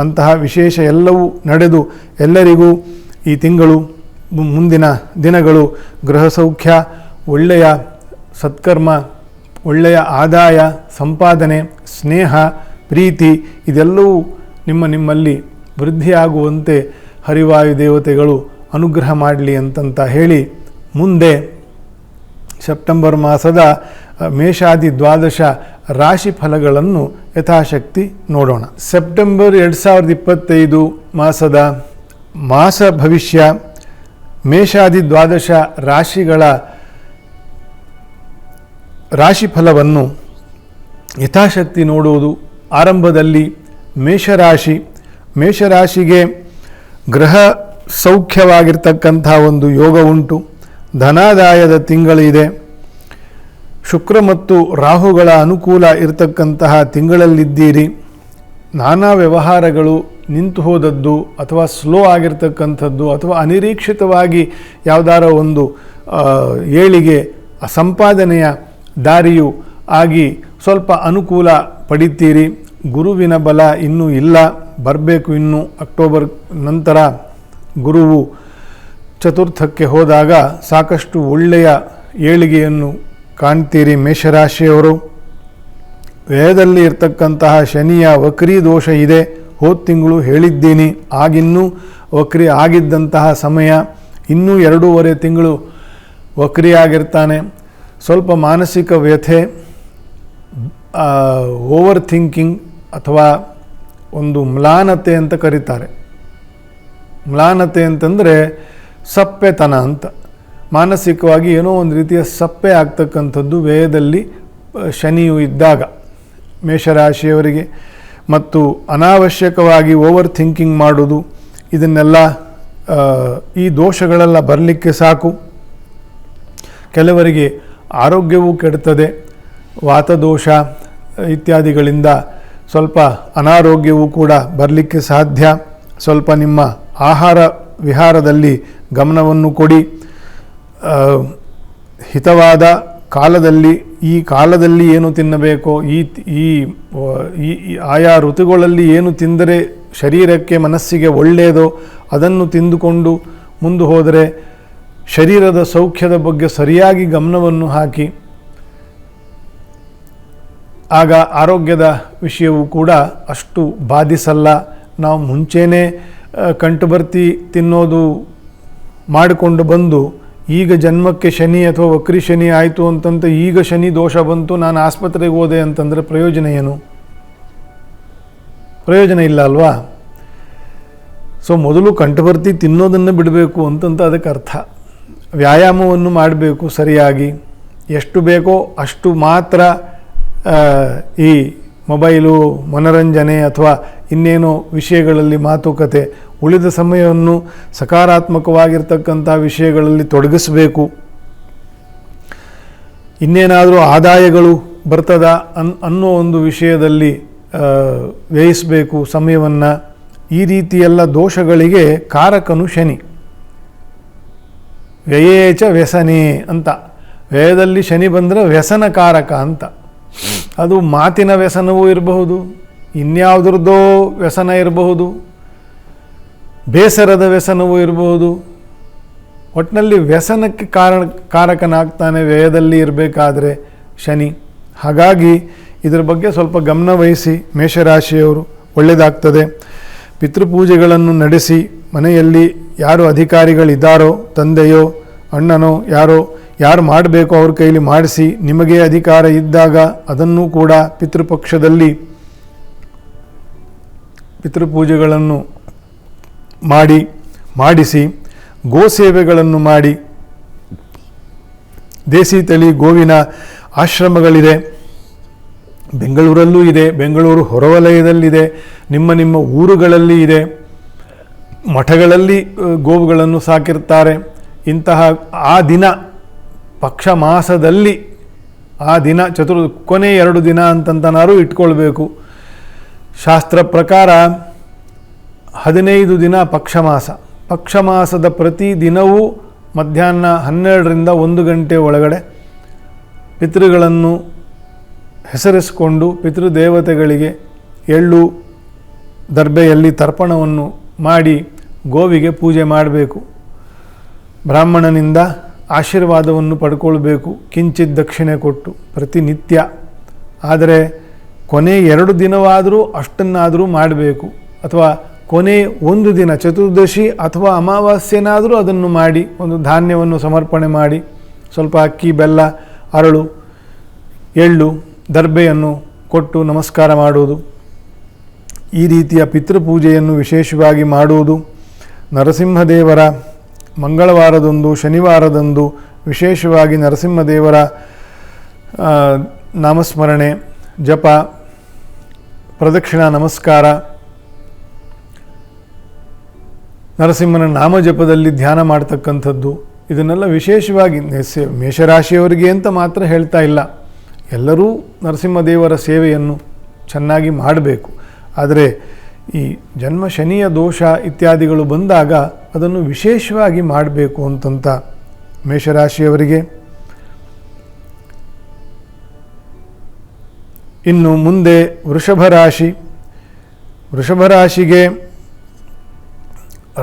ಅಂತಹ ವಿಶೇಷ ಎಲ್ಲವೂ ನಡೆದು ಎಲ್ಲರಿಗೂ ಈ ತಿಂಗಳು, ಮುಂದಿನ ದಿನಗಳು ಗೃಹ ಸೌಖ್ಯ, ಒಳ್ಳೆಯ ಸತ್ಕರ್ಮ, ಒಳ್ಳೆಯ ಆದಾಯ, ಸಂಪಾದನೆ, ಸ್ನೇಹ, ಪ್ರೀತಿ ಇದೆಲ್ಲವೂ ನಿಮ್ಮಲ್ಲಿ ವೃದ್ಧಿಯಾಗುವಂತೆ ಹರಿವಾಯು ದೇವತೆಗಳು ಅನುಗ್ರಹ ಮಾಡಲಿ ಅಂತ ಹೇಳಿ, ಮುಂದೆ ಸೆಪ್ಟೆಂಬರ್ ಮಾಸದ ಮೇಷಾದಿ 12 ರಾಶಿ ಫಲಗಳನ್ನು ಯಥಾಶಕ್ತಿ ನೋಡೋಣ. ಸೆಪ್ಟೆಂಬರ್ 2025 ಮಾಸದ ಮಾಸ ಭವಿಷ್ಯ, ಮೇಷಾದಿ 12 ರಾಶಿಗಳ ರಾಶಿ ಫಲವನ್ನು ಯಥಾಶಕ್ತಿ ನೋಡುವುದು. ಆರಂಭದಲ್ಲಿ ಮೇಷರಾಶಿಗೆ ಗ್ರಹ ಸೌಖ್ಯವಾಗಿರ್ತಕ್ಕಂಥ ಒಂದು ಯೋಗ ಉಂಟು. ಧನಾದಾಯದ ತಿಂಗಳಿದೆ. ಶುಕ್ರ ಮತ್ತು ರಾಹುಗಳ ಅನುಕೂಲ ಇರತಕ್ಕಂತಹ ತಿಂಗಳಲ್ಲಿದ್ದೀರಿ. ನಾನಾ ವ್ಯವಹಾರಗಳು ನಿಂತು ಹೋದದ್ದು ಅಥವಾ ಸ್ಲೋ ಆಗಿರ್ತಕ್ಕಂಥದ್ದು ಅಥವಾ ಅನಿರೀಕ್ಷಿತವಾಗಿ ಯಾವುದಾರ ಒಂದು ಏಳಿಗೆ, ಸಂಪಾದನೆಯ ದಾರಿಯು ಆಗಿ ಸ್ವಲ್ಪ ಅನುಕೂಲ ಪಡಿತೀರಿ. ಗುರುವಿನ ಬಲ ಇನ್ನೂ ಇಲ್ಲ, ಬರಬೇಕು. ಇನ್ನು ಅಕ್ಟೋಬರ್ ನಂತರ ಗುರುವು ಚತುರ್ಥಕ್ಕೆ ಹೋದಾಗ ಸಾಕಷ್ಟು ಒಳ್ಳೆಯ ಏಳಿಗೆಯನ್ನು ಕಾಣ್ತೀರಿ ಮೇಷರಾಶಿಯವರು. ವ್ಯಯದಲ್ಲಿ ಇರ್ತಕ್ಕಂತಹ ಶನಿಯ ವಕ್ರಿ ದೋಷ ಇದೆ. ಹೋದ ತಿಂಗಳು ಹೇಳಿದ್ದೀನಿ. ಆಗಿನ್ನೂ ವಕ್ರಿ ಆಗಿದ್ದಂತಹ ಸಮಯ, ಇನ್ನೂ 2.5 ತಿಂಗಳು ವಕ್ರಿಯಾಗಿರ್ತಾನೆ. ಸ್ವಲ್ಪ ಮಾನಸಿಕ ವ್ಯಥೆ, ಓವರ್ ಥಿಂಕಿಂಗ್ ಅಥವಾ ಒಂದು ಮ್ಲಾನತೆ ಅಂತ ಕರೀತಾರೆ. ಮ್ಲಾನತೆ ಅಂತಂದರೆ ಸಪ್ಪೆತನ ಅಂತ. ಮಾನಸಿಕವಾಗಿ ಏನೋ ಒಂದು ರೀತಿಯ ಸಪ್ಪೆ ಆಗ್ತಕ್ಕಂಥದ್ದು ವ್ಯಯದಲ್ಲಿ ಶನಿಯು ಇದ್ದಾಗ ಮೇಷರಾಶಿಯವರಿಗೆ. ಮತ್ತು ಅನಾವಶ್ಯಕವಾಗಿ ಓವರ್ ಥಿಂಕಿಂಗ್ ಮಾಡೋದು, ಇದನ್ನೆಲ್ಲ ಈ ದೋಷಗಳೆಲ್ಲ ಬರಲಿಕ್ಕೆ ಸಾಕು. ಕೆಲವರಿಗೆ ಆರೋಗ್ಯವೂ ಕೆಡುತ್ತದೆ. ವಾತದೋಷ ಇತ್ಯಾದಿಗಳಿಂದ ಸ್ವಲ್ಪ ಅನಾರೋಗ್ಯವೂ ಕೂಡ ಬರಲಿಕ್ಕೆ ಸಾಧ್ಯ. ಸ್ವಲ್ಪ ನಿಮ್ಮ ಆಹಾರ ವಿಹಾರದಲ್ಲಿ ಗಮನವನ್ನು ಕೊಡಿ. ಹಿತವಾದ ಕಾಲದಲ್ಲಿ, ಈ ಕಾಲದಲ್ಲಿ ಏನು ತಿನ್ನಬೇಕೋ, ಈ ಆಯಾ ಋತುಗಳಲ್ಲಿ ಏನು ತಿಂದರೆ ಶರೀರಕ್ಕೆ ಮನಸ್ಸಿಗೆ ಒಳ್ಳೆಯದೋ ಅದನ್ನು ತಿಂದುಕೊಂಡು ಮುಂದೆ ಹೋದರೆ ಶರೀರದ ಸೌಖ್ಯದ ಬಗ್ಗೆ ಸರಿಯಾಗಿ ಗಮನವನ್ನು ಹಾಕಿ, ಆಗ ಆರೋಗ್ಯದ ವಿಷಯವೂ ಕೂಡ ಅಷ್ಟು ಬಾಧಿಸಲ್ಲ. ನಾವು ಮುಂಚೆನೇ ಕಂಟುಬರ್ತಿ ತಿನ್ನೋದು ಮಾಡಿಕೊಂಡು ಬಂದು ಈಗ ಜನ್ಮಕ್ಕೆ ಶನಿ ಅಥವಾ ವಕ್ರಿ ಶನಿ ಆಯಿತು ಅಂತಂತ ಈಗ ಶನಿ ದೋಷ ಬಂತು, ನಾನು ಆಸ್ಪತ್ರೆಗೆ ಹೋದೆ ಅಂತಂದರೆ ಪ್ರಯೋಜನ ಏನು? ಪ್ರಯೋಜನ ಇಲ್ಲ ಅಲ್ವಾ? ಸೊ ಮೊದಲು ಕಂಠಭರ್ತಿ ತಿನ್ನೋದನ್ನು ಬಿಡಬೇಕು ಅಂತಂತ ಅದಕ್ಕೆ ಅರ್ಥ. ವ್ಯಾಯಾಮವನ್ನು ಮಾಡಬೇಕು ಸರಿಯಾಗಿ, ಎಷ್ಟು ಬೇಕೋ ಅಷ್ಟು ಮಾತ್ರ. ಈ ಮೊಬೈಲು, ಮನೋರಂಜನೆ ಅಥವಾ ಇನ್ನೇನೋ ವಿಷಯಗಳಲ್ಲಿ ಮಾತುಕತೆ, ಉಳಿದ ಸಮಯವನ್ನು ಸಕಾರಾತ್ಮಕವಾಗಿರ್ತಕ್ಕಂಥ ವಿಷಯಗಳಲ್ಲಿ ತೊಡಗಿಸಬೇಕು. ಇನ್ನೇನಾದರೂ ಆದಾಯಗಳು ಬರ್ತದ ಅನ್ನೋ ಒಂದು ವಿಷಯದಲ್ಲಿ ವ್ಯಯಿಸಬೇಕು ಸಮಯವನ್ನು. ಈ ರೀತಿಯೆಲ್ಲ ದೋಷಗಳಿಗೆ ಕಾರಕನು ಶನಿ. ವ್ಯಯೇಚ ವ್ಯಸನೇ ಅಂತ, ವ್ಯಯದಲ್ಲಿ ಶನಿ ಬಂದರೆ ವ್ಯಸನಕಾರಕ ಅಂತ. ಅದು ಮಾತಿನ ವ್ಯಸನವೂ ಇರಬಹುದು, ಇನ್ಯಾವುದ್ರದ್ದೋ ವ್ಯಸನ ಇರಬಹುದು, ಬೇಸರದ ವ್ಯಸನವೂ ಇರಬಹುದು. ಒಟ್ಟಿನಲ್ಲಿ ವ್ಯಸನಕ್ಕೆ ಕಾರಕನಾಗ್ತಾನೆ ವ್ಯಯದಲ್ಲಿ ಇರಬೇಕಾದ್ರೆ ಶನಿ. ಹಾಗಾಗಿ ಇದರ ಬಗ್ಗೆ ಸ್ವಲ್ಪ ಗಮನ ವಹಿಸಿ ಮೇಷರಾಶಿಯವರು, ಒಳ್ಳೆಯದಾಗ್ತದೆ. ಪಿತೃಪೂಜೆಗಳನ್ನು ನಡೆಸಿ, ಮನೆಯಲ್ಲಿ ಯಾರು ಅಧಿಕಾರಿಗಳಿದ್ದಾರೋ, ತಂದೆಯೋ ಅಣ್ಣನೋ ಯಾರು ಮಾಡಬೇಕೋ ಅವ್ರ ಕೈಲಿ ಮಾಡಿಸಿ, ನಿಮಗೆ ಅಧಿಕಾರ ಇದ್ದಾಗ ಅದನ್ನು ಕೂಡ ಪಿತೃಪಕ್ಷದಲ್ಲಿ ಪಿತೃಪೂಜೆಗಳನ್ನು ಮಾಡಿಸಿ, ಗೋಸೇವೆಗಳನ್ನು ಮಾಡಿ. ದೇಸಿ ತಳಿ ಗೋವಿನ ಆಶ್ರಮಗಳಿದೆ, ಬೆಂಗಳೂರಲ್ಲೂ ಇದೆ, ಬೆಂಗಳೂರು ಹೊರವಲಯದಲ್ಲಿದೆ, ನಿಮ್ಮ ಊರುಗಳಲ್ಲಿ ಇದೆ, ಮಠಗಳಲ್ಲಿ ಗೋವುಗಳನ್ನು ಸಾಕಿರ್ತಾರೆ. ಇಂತಹ ಆ ದಿನ ಪಕ್ಷ ಮಾಸದಲ್ಲಿ ಆ ದಿನ ಕೊನೆ 2 ದಿನ ಅಂತಂತನಾರು ಇಟ್ಕೊಳ್ಬೇಕು. ಶಾಸ್ತ್ರ ಪ್ರಕಾರ 15 ದಿನ ಪಕ್ಷಮಾಸದ ಪ್ರತಿ ದಿನವೂ ಮಧ್ಯಾಹ್ನ 12ರಿಂದ 1 ಗಂಟೆ ಒಳಗಡೆ ಪಿತೃಗಳನ್ನು ಹೆಸರಿಸಿಕೊಂಡು ಪಿತೃದೇವತೆಗಳಿಗೆ ಎಳ್ಳು ದರ್ಬೆಯಲ್ಲಿ ತರ್ಪಣವನ್ನು ಮಾಡಿ ಗೋವಿಗೆ ಪೂಜೆ ಮಾಡಬೇಕು. ಬ್ರಾಹ್ಮಣನಿಂದ ಆಶೀರ್ವಾದವನ್ನು ಪಡ್ಕೊಳ್ಬೇಕು, ಕಿಂಚಿತ್ ದಕ್ಷಿಣೆ ಕೊಟ್ಟು ಪ್ರತಿನಿತ್ಯ. ಆದರೆ ಕೊನೆ 2 ದಿನವಾದರೂ ಅಷ್ಟನ್ನಾದರೂ ಮಾಡಬೇಕು, ಅಥವಾ ಕೊನೆ 1 ದಿನ ಚತುರ್ದಶಿ ಅಥವಾ ಅಮಾವಾಸ್ಯೆನಾದರೂ ಅದನ್ನು ಮಾಡಿ ಒಂದು ಧಾನ್ಯವನ್ನು ಸಮರ್ಪಣೆ ಮಾಡಿ, ಸ್ವಲ್ಪ ಅಕ್ಕಿ, ಬೆಲ್ಲ, ಅರಳು, ಎಳ್ಳು, ದರ್ಬೆಯನ್ನು ಕೊಟ್ಟು ನಮಸ್ಕಾರ ಮಾಡುವುದು. ಈ ರೀತಿಯ ಪಿತೃಪೂಜೆಯನ್ನು ವಿಶೇಷವಾಗಿ ಮಾಡುವುದು. ನರಸಿಂಹದೇವರ ಮಂಗಳವಾರದಂದು, ಶನಿವಾರದಂದು ವಿಶೇಷವಾಗಿ ನರಸಿಂಹದೇವರ ನಾಮಸ್ಮರಣೆ, ಜಪ, ಪ್ರದಕ್ಷಿಣಾ ನಮಸ್ಕಾರ, ನರಸಿಂಹನ ನಾಮಜಪದಲ್ಲಿ ಧ್ಯಾನ ಮಾಡ್ತಕ್ಕಂಥದ್ದು, ಇದನ್ನೆಲ್ಲ ವಿಶೇಷವಾಗಿ ಮೇಷರಾಶಿಯವರಿಗೆ ಅಂತ ಮಾತ್ರ ಹೇಳ್ತಾ ಇಲ್ಲ, ಎಲ್ಲರೂ ನರಸಿಂಹದೇವರ ಸೇವೆಯನ್ನು ಚೆನ್ನಾಗಿ ಮಾಡಬೇಕು. ಆದರೆ ಈ ಜನ್ಮ ಶನಿಯ ದೋಷ ಇತ್ಯಾದಿಗಳು ಬಂದಾಗ ಅದನ್ನು ವಿಶೇಷವಾಗಿ ಮಾಡಬೇಕು ಅಂತಂತ ಮೇಷರಾಶಿಯವರಿಗೆ. ಇನ್ನು ಮುಂದೆ ವೃಷಭ ರಾಶಿಗೆ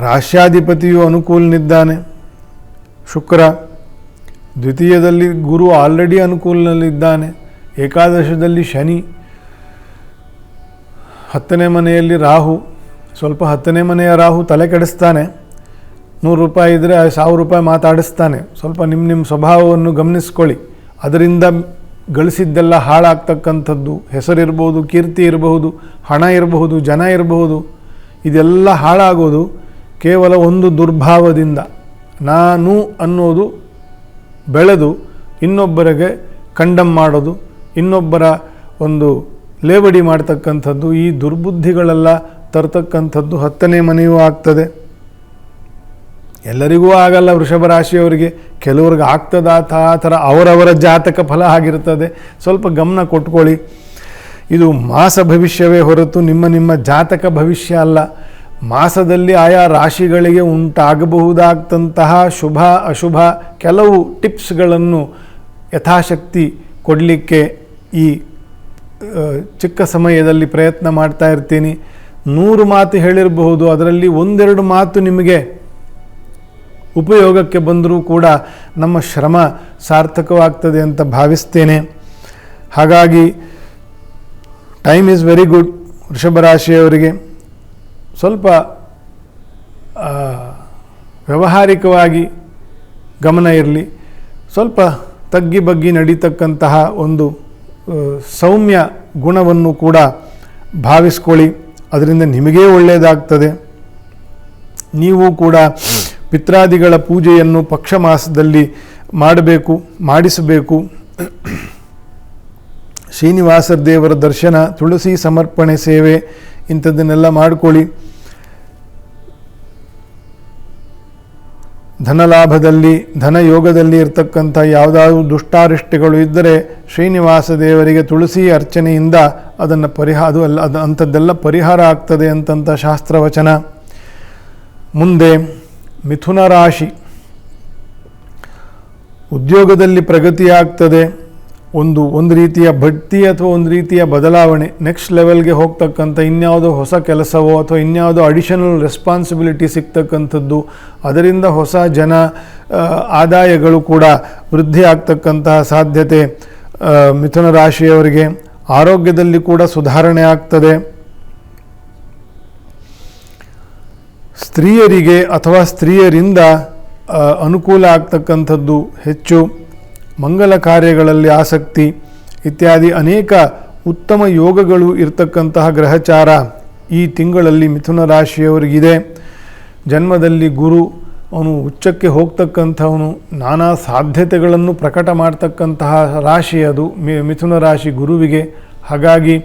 ರಾಶ್ಯಾಧಿಪತಿಯು ಅನುಕೂಲನಿದ್ದಾನೆ ಶುಕ್ರ, ದ್ವಿತೀಯದಲ್ಲಿ ಗುರು ಆಲ್ರೆಡಿ ಅನುಕೂಲನಲ್ಲಿದ್ದಾನೆ, ಏಕಾದಶದಲ್ಲಿ ಶನಿ, 10ನೇ ಮನೆಯಲ್ಲಿ ರಾಹು. ಸ್ವಲ್ಪ 10ನೇ ಮನೆಯ ರಾಹು ತಲೆ ಕೆಡಿಸ್ತಾನೆ. 100 ರೂಪಾಯಿ ಇದ್ದರೆ 1000 ರೂಪಾಯಿ ಮಾತಾಡಿಸ್ತಾನೆ. ಸ್ವಲ್ಪ ನಿಮ್ಮ ಸ್ವಭಾವವನ್ನು ಗಮನಿಸ್ಕೊಳ್ಳಿ. ಅದರಿಂದ ಗಳಿಸಿದ್ದೆಲ್ಲ ಹಾಳಾಗ್ತಕ್ಕಂಥದ್ದು, ಹೆಸರಿರ್ಬೋದು, ಕೀರ್ತಿ ಇರಬಹುದು, ಹಣ ಇರಬಹುದು, ಜನ ಇರಬಹುದು, ಇದೆಲ್ಲ ಹಾಳಾಗೋದು ಕೇವಲ ಒಂದು ದುರ್ಭಾವದಿಂದ. ನಾನು ಅನ್ನೋದು ಬೆಳೆದು ಇನ್ನೊಬ್ಬರಿಗೆ ಕಂಡಮ್ ಮಾಡೋದು, ಇನ್ನೊಬ್ಬರ ಒಂದು ಲೇವಡಿ ಮಾಡ್ತಕ್ಕಂಥದ್ದು, ಈ ದುರ್ಬುದ್ಧಿಗಳೆಲ್ಲ ತರ್ತಕ್ಕಂಥದ್ದು 10ನೇ ಮನೆಯೂ ಆಗ್ತದೆ. ಎಲ್ಲರಿಗೂ ಆಗಲ್ಲ, ವೃಷಭ ರಾಶಿಯವರಿಗೆ ಕೆಲವ್ರಿಗೆ ಆಗ್ತದ ಆ ಥರ ಅವರವರ ಜಾತಕ ಫಲ ಆಗಿರ್ತದೆ. ಸ್ವಲ್ಪ ಗಮನ ಕೊಟ್ಕೊಳ್ಳಿ. ಇದು ಮಾಸ ಭವಿಷ್ಯವೇ ಹೊರತು ನಿಮ್ಮ ಜಾತಕ ಭವಿಷ್ಯ ಅಲ್ಲ. ಮಾಸದಲ್ಲಿ ಆಯಾ ರಾಶಿಗಳಿಗೆ ಉಂಟಾಗಬಹುದಾದಂತಹ ಶುಭ ಅಶುಭ ಕೆಲವು ಟಿಪ್ಸ್ಗಳನ್ನು ಯಥಾಶಕ್ತಿ ಕೊಡಲಿಕ್ಕೆ ಈ ಚಿಕ್ಕ ಸಮಯದಲ್ಲಿ ಪ್ರಯತ್ನ ಮಾಡ್ತಾ ಇರ್ತೀನಿ. 100 ಮಾತು ಹೇಳಿರಬಹುದು, ಅದರಲ್ಲಿ 1-2 ಮಾತು ನಿಮಗೆ ಉಪಯೋಗಕ್ಕೆ ಬಂದರೂ ಕೂಡ ನಮ್ಮ ಶ್ರಮ ಸಾರ್ಥಕವಾಗ್ತದೆ ಅಂತ ಭಾವಿಸ್ತೇನೆ. ಹಾಗಾಗಿ ಟೈಮ್ ಈಸ್ ವೆರಿ ಗುಡ್. ವೃಷಭ ರಾಶಿಯವರಿಗೆ ಸ್ವಲ್ಪ ವ್ಯಾವಹಾರಿಕವಾಗಿ ಗಮನ ಇರಲಿ. ಸ್ವಲ್ಪ ತಗ್ಗಿ ಬಗ್ಗಿ ನಡೀತಕ್ಕಂತಹ ಒಂದು ಸೌಮ್ಯ ಗುಣವನ್ನು ಕೂಡ ಭಾವಿಸ್ಕೊಳ್ಳಿ. ಅದರಿಂದ ನಿಮಗೇ ಒಳ್ಳೆಯದಾಗ್ತದೆ. ನೀವು ಕೂಡ ಪಿತ್ರಾದಿಗಳ ಪೂಜೆಯನ್ನು ಪಕ್ಷ ಮಾಸದಲ್ಲಿ ಮಾಡಿಸಬೇಕು. ಶ್ರೀನಿವಾಸ ದೇವರ ದರ್ಶನ, ತುಳಸಿ ಸಮರ್ಪಣೆ ಸೇವೆ ಇಂಥದ್ದನ್ನೆಲ್ಲ ಮಾಡಿಕೊಳ್ಳಿ. ಧನಲಾಭದಲ್ಲಿ ಧನಯೋಗದಲ್ಲಿ ಇರತಕ್ಕಂಥ ಯಾವುದಾದ್ರು ದುಷ್ಟಾರಿಷ್ಟಗಳು ಇದ್ದರೆ ಶ್ರೀನಿವಾಸ ದೇವರಿಗೆ ತುಳಸಿ ಅರ್ಚನೆಯಿಂದ ಅದನ್ನು ಅಂಥದ್ದೆಲ್ಲ ಪರಿಹಾರ ಆಗ್ತದೆ ಅಂತಂಥ ಶಾಸ್ತ್ರವಚನ. ಮುಂದೆ ಮಿಥುನ ರಾಶಿ, ಉದ್ಯೋಗದಲ್ಲಿ ಪ್ರಗತಿಯಾಗ್ತದೆ. ಒಂದು ರೀತಿಯ ಬಡ್ತಿ ಅಥವಾ ಒಂದು ರೀತಿಯ ಬದಲಾವಣೆ, ನೆಕ್ಸ್ಟ್ ಲೆವೆಲ್ಗೆ ಹೋಗ್ತಕ್ಕಂಥ ಇನ್ಯಾವುದೋ ಹೊಸ ಕೆಲಸವೋ ಅಥವಾ ಇನ್ಯಾವುದೋ ಅಡಿಷನಲ್ ರೆಸ್ಪಾನ್ಸಿಬಿಲಿಟಿ ಸಿಗ್ತಕ್ಕಂಥದ್ದು, ಅದರಿಂದ ಹೊಸ ಆದಾಯಗಳು ಕೂಡ ವೃದ್ಧಿ ಆಗ್ತಕ್ಕಂತಹ ಸಾಧ್ಯತೆ ಮಿಥುನ ರಾಶಿಯವರಿಗೆ. ಆರೋಗ್ಯದಲ್ಲಿ ಕೂಡ ಸುಧಾರಣೆ ಆಗ್ತದೆ. ಸ್ತ್ರೀಯರಿಗೆ ಅಥವಾ ಸ್ತ್ರೀಯರಿಂದ ಅನುಕೂಲ ಆಗ್ತಕ್ಕಂಥದ್ದು ಹೆಚ್ಚು. ಮಂಗಲ ಕಾರ್ಯಗಳಲ್ಲಿ ಆಸಕ್ತಿ ಇತ್ಯಾದಿ ಅನೇಕ ಉತ್ತಮ ಯೋಗಗಳು ಇರತಕ್ಕಂತಹ ಗ್ರಹಚಾರ ಈ ತಿಂಗಳಲ್ಲಿ ಮಿಥುನ ರಾಶಿಯವರಿಗಿದೆ. ಜನ್ಮದಲ್ಲಿ ಗುರು, ಅವನು ಉಚ್ಚಕ್ಕೆ ಹೋಗ್ತಕ್ಕಂಥವನು, ನಾನಾ ಸಾಧ್ಯತೆಗಳನ್ನು ಪ್ರಕಟ ಮಾಡ್ತಕ್ಕಂತಹ ರಾಶಿ ಅದು ಮಿಥುನ ರಾಶಿ ಗುರುವಿಗೆ. ಹಾಗಾಗಿ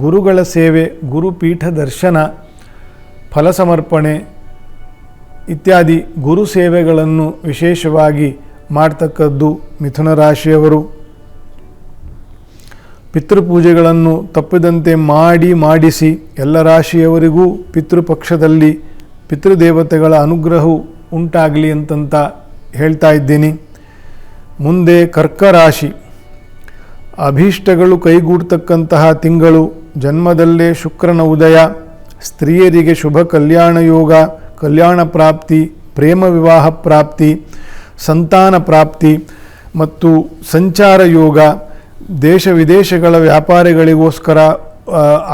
ಗುರುಗಳ ಸೇವೆ, ಗುರುಪೀಠ ದರ್ಶನ, ಫಲ ಸಮರ್ಪಣೆ ಇತ್ಯಾದಿ ಗುರು ಸೇವೆಗಳನ್ನು ವಿಶೇಷವಾಗಿ ಮಾಡ್ತಕ್ಕದ್ದು ಮಿಥುನ ರಾಶಿಯವರು. ಪಿತೃಪೂಜೆಗಳನ್ನು ತಪ್ಪಿದಂತೆ ಮಾಡಿಸಿ ಎಲ್ಲ ರಾಶಿಯವರಿಗೂ ಪಿತೃಪಕ್ಷದಲ್ಲಿ ಪಿತೃದೇವತೆಗಳ ಅನುಗ್ರಹವು ಉಂಟಾಗಲಿ ಅಂತಂತ ಹೇಳ್ತಾ ಇದ್ದೀನಿ. ಮುಂದೆ ಕರ್ಕ ರಾಶಿ, ಅಭೀಷ್ಟಗಳು ಕೈಗೂಡ್ತಕ್ಕಂತಹ ತಿಂಗಳು. ಜನ್ಮದಲ್ಲೇ ಶುಕ್ರನ ಉದಯ, ಸ್ತ್ರೀಯರಿಗೆ ಶುಭ ಕಲ್ಯಾಣ ಯೋಗ, ಕಲ್ಯಾಣ ಪ್ರಾಪ್ತಿ, ಪ್ರೇಮ ವಿವಾಹ ಪ್ರಾಪ್ತಿ, ಸಂತಾನ ಪ್ರಾಪ್ತಿ ಮತ್ತು ಸಂಚಾರ ಯೋಗ, ದೇಶ ವಿದೇಶಗಳ ವ್ಯಾಪಾರಿಗಳಿಗೋಸ್ಕರ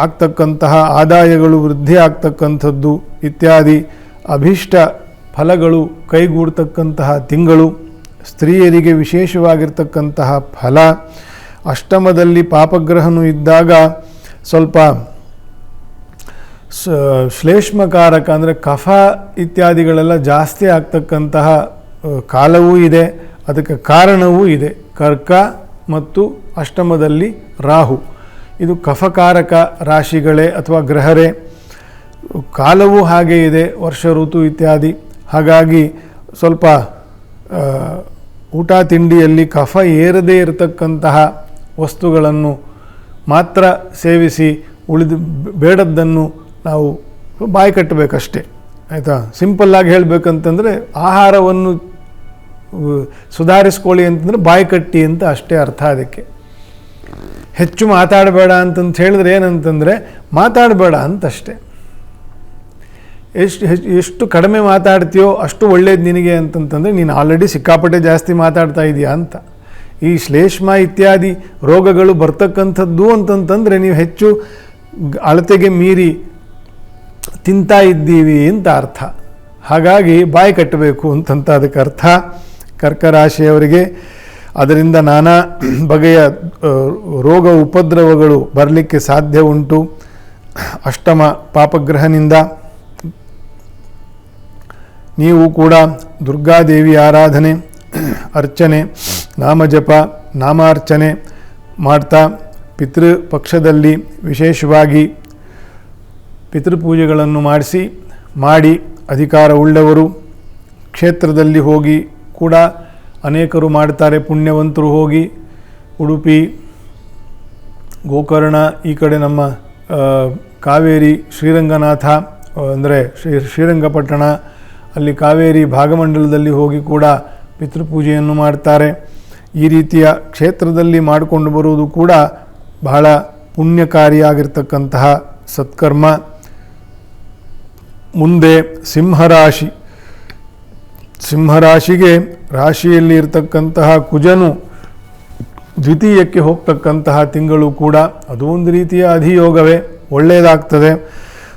ಆಗ್ತಕ್ಕಂತಹ ಆದಾಯಗಳು ವೃದ್ಧಿ ಆಗ್ತಕ್ಕಂಥದ್ದು ಇತ್ಯಾದಿ ಅಭೀಷ್ಟ ಫಲಗಳು ಕೈಗೂಡ್ತಕ್ಕಂತಹ ತಿಂಗಳು. ಸ್ತ್ರೀಯರಿಗೆ ವಿಶೇಷವಾಗಿರ್ತಕ್ಕಂತಹ ಫಲ. ಅಷ್ಟಮದಲ್ಲಿ ಪಾಪಗ್ರಹನು ಇದ್ದಾಗ ಸ್ವಲ್ಪ ಶ್ಲೇಷ್ಮಕಾರಕ ಅಂದರೆ ಕಫ ಇತ್ಯಾದಿಗಳೆಲ್ಲ ಜಾಸ್ತಿ ಆಗ್ತಕ್ಕಂತಹ ಕಾಲವೂ ಇದೆ, ಅದಕ್ಕೆ ಕಾರಣವೂ ಇದೆ. ಕರ್ಕ ಮತ್ತು ಅಷ್ಟಮದಲ್ಲಿ ರಾಹು, ಇದು ಕಫಕಾರಕ ರಾಶಿಗಳೇ ಅಥವಾ ಗ್ರಹರೇ. ಕಾಲವೂ ಹಾಗೆ ಇದೆ, ವರ್ಷ ಋತು ಇತ್ಯಾದಿ. ಹಾಗಾಗಿ ಸ್ವಲ್ಪ ಊಟ ತಿಂಡಿಯಲ್ಲಿ ಕಫ ಏರದೇ ಇರತಕ್ಕಂತಹ ವಸ್ತುಗಳನ್ನು ಮಾತ್ರ ಸೇವಿಸಿ, ಬೇಡದ್ದನ್ನು ನಾವು ಬಾಯಿ ಕಟ್ಟಬೇಕಷ್ಟೆ, ಆಯಿತಾ. ಸಿಂಪಲ್ಲಾಗಿ ಹೇಳಬೇಕಂತಂದರೆ ಆಹಾರವನ್ನು ಸುಧಾರಿಸ್ಕೊಳ್ಳಿ ಅಂತಂದರೆ ಬಾಯಿ ಕಟ್ಟಿ ಅಂತ ಅಷ್ಟೇ ಅರ್ಥ. ಅದಕ್ಕೆ ಹೆಚ್ಚು ಮಾತಾಡಬೇಡ ಅಂತಂತ ಹೇಳಿದ್ರೆ ಏನಂತಂದರೆ ಮಾತಾಡಬೇಡ ಅಂತಷ್ಟೇ. ಎಷ್ಟು ಕಡಿಮೆ ಮಾತಾಡ್ತೀಯೋ ಅಷ್ಟು ಒಳ್ಳೇದು ನಿನಗೆ ಅಂತಂತಂದರೆ ನೀನು ಆಲ್ರೆಡಿ ಸಿಕ್ಕಾಪಟ್ಟೆ ಜಾಸ್ತಿ ಮಾತಾಡ್ತಾ ಇದೆಯಾ ಅಂತ. ಈ ಶ್ಲೇಷ್ಮ ಇತ್ಯಾದಿ ರೋಗಗಳು ಬರ್ತಕ್ಕಂಥದ್ದು ಅಂತಂತಂದರೆ ನೀವು ಹೆಚ್ಚು ಅಳತೆಗೆ ಮೀರಿ ತಿಂತಾ ಇದ್ದೀವಿ ಅಂತ ಅರ್ಥ. ಹಾಗಾಗಿ ಬಾಯಿ ಕಟ್ಟಬೇಕು ಅಂತಂತ ಅದಕ್ಕೆ ಅರ್ಥ ಕರ್ಕರಾಶಿಯವರಿಗೆ. ಅದರಿಂದ ನಾನಾ ಬಗೆಯ ರೋಗ ಉಪದ್ರವಗಳು ಬರಲಿಕ್ಕೆ ಸಾಧ್ಯ ಉಂಟು ಅಷ್ಟಮ ಪಾಪಗ್ರಹನಿಂದ. ನೀವು ಕೂಡ ದುರ್ಗಾದೇವಿ ಆರಾಧನೆ, ಅರ್ಚನೆ, ನಾಮಜಪ, ನಾಮಾರ್ಚನೆ ಮಾಡ್ತಾ ಪಿತೃಪಕ್ಷದಲ್ಲಿ ವಿಶೇಷವಾಗಿ ಪಿತೃಪೂಜೆಗಳನ್ನು ಮಾಡಿ ಅಧಿಕಾರವುಳ್ಳವರು ಕ್ಷೇತ್ರದಲ್ಲಿ ಹೋಗಿ ಕೂಡ ಅನೇಕರು ಮಾಡ್ತಾರೆ. ಪುಣ್ಯವಂತರು ಹೋಗಿ ಉಡುಪಿ, ಗೋಕರ್ಣ, ಈ ಕಡೆ ನಮ್ಮ ಕಾವೇರಿ, ಶ್ರೀರಂಗನಾಥ ಅಂದರೆ ಶ್ರೀರಂಗಪಟ್ಟಣ, ಅಲ್ಲಿ ಕಾವೇರಿ ಭಾಗಮಂಡಲದಲ್ಲಿ ಹೋಗಿ ಕೂಡ ಪಿತೃಪೂಜೆಯನ್ನು ಮಾಡ್ತಾರೆ. ಈ ರೀತಿಯ ಕ್ಷೇತ್ರದಲ್ಲಿ ಮಾಡಿಕೊಂಡು ಬರುವುದು ಕೂಡ ಬಹಳ ಪುಣ್ಯಕಾರಿಯಾಗಿರ್ತಕ್ಕಂತಹ ಸತ್ಕರ್ಮ. ಮುಂದೆ ಸಿಂಹರಾಶಿ. ಸಿಂಹರಾಶಿಗೆ ರಾಶಿಯಲ್ಲಿ ಇರತಕ್ಕಂತಹ ಕುಜನು ದ್ವಿತೀಯಕ್ಕೆ ಹೋಗ್ತಕ್ಕಂತಹ ತಿಂಗಳು ಕೂಡ ಅದು ಒಂದು ರೀತಿಯ ಅಧಿಯೋಗವೇ, ಒಳ್ಳೆಯದಾಗ್ತದೆ.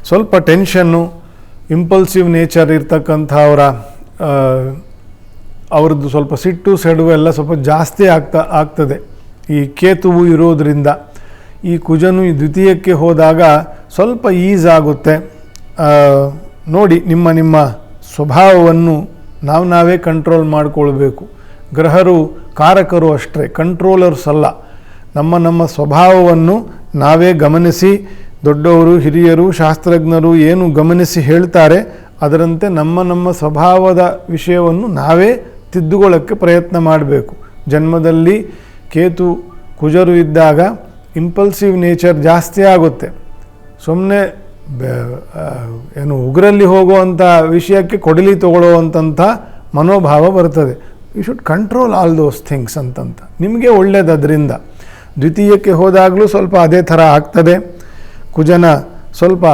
ಸ್ವಲ್ಪ ಟೆನ್ಷನ್ನು, ಇಂಪಲ್ಸಿವ್ ನೇಚರ್ ಇರ್ತಕ್ಕಂಥವರ ಅವ್ರದ್ದು ಸ್ವಲ್ಪ ಸಿಟ್ಟು ಸೆಡುವು ಎಲ್ಲ ಸ್ವಲ್ಪ ಜಾಸ್ತಿ ಆಗ್ತದೆ ಈ ಕೇತುವು ಇರೋದರಿಂದ. ಈ ಕುಜನು ಈ ದ್ವಿತೀಯಕ್ಕೆ ಹೋದಾಗ ಸ್ವಲ್ಪ ಈಸ್ ಆಗುತ್ತೆ. ನೋಡಿ, ನಿಮ್ಮ ಸ್ವಭಾವವನ್ನು ನಾವೇ ಕಂಟ್ರೋಲ್ ಮಾಡಿಕೊಳ್ಬೇಕು. ಗ್ರಹರು ಕಾರಕರು ಅಷ್ಟೇ, ಕಂಟ್ರೋಲರ್ಸ್ ಅಲ್ಲ. ನಮ್ಮ ಸ್ವಭಾವವನ್ನು ನಾವೇ ಗಮನಿಸಿ, ದೊಡ್ಡವರು ಹಿರಿಯರು ಶಾಸ್ತ್ರಜ್ಞರು ಏನು ಗಮನಿಸಿ ಹೇಳ್ತಾರೆ ಅದರಂತೆ ನಮ್ಮ ಸ್ವಭಾವದ ವಿಷಯವನ್ನು ನಾವೇ ತಿದ್ದುಕೊಳ್ಳೋಕ್ಕೆ ಪ್ರಯತ್ನ ಮಾಡಬೇಕು. ಜನ್ಮದಲ್ಲಿ ಕೇತು ಕುಜರು ಇದ್ದಾಗ ಇಂಪಲ್ಸಿವ್ ನೇಚರ್ ಜಾಸ್ತಿ ಆಗುತ್ತೆ. ಸುಮ್ಮನೆ ಏನು ಉಗುರಲ್ಲಿ ಹೋಗುವಂಥ ವಿಷಯಕ್ಕೆ ಕೊಡಲಿ ತಗೊಳ್ಳುವಂಥ ಮನೋಭಾವ ಬರ್ತದೆ. You should control all those things ಅಂತಂತ ನಿಮಗೆ ಒಳ್ಳೆಯದು. ಅದರಿಂದ ದ್ವಿತೀಯಕ್ಕೆ ಹೋದಾಗಲೂ ಸ್ವಲ್ಪ ಅದೇ ಥರ ಆಗ್ತದೆ. ಕುಜನ ಸ್ವಲ್ಪ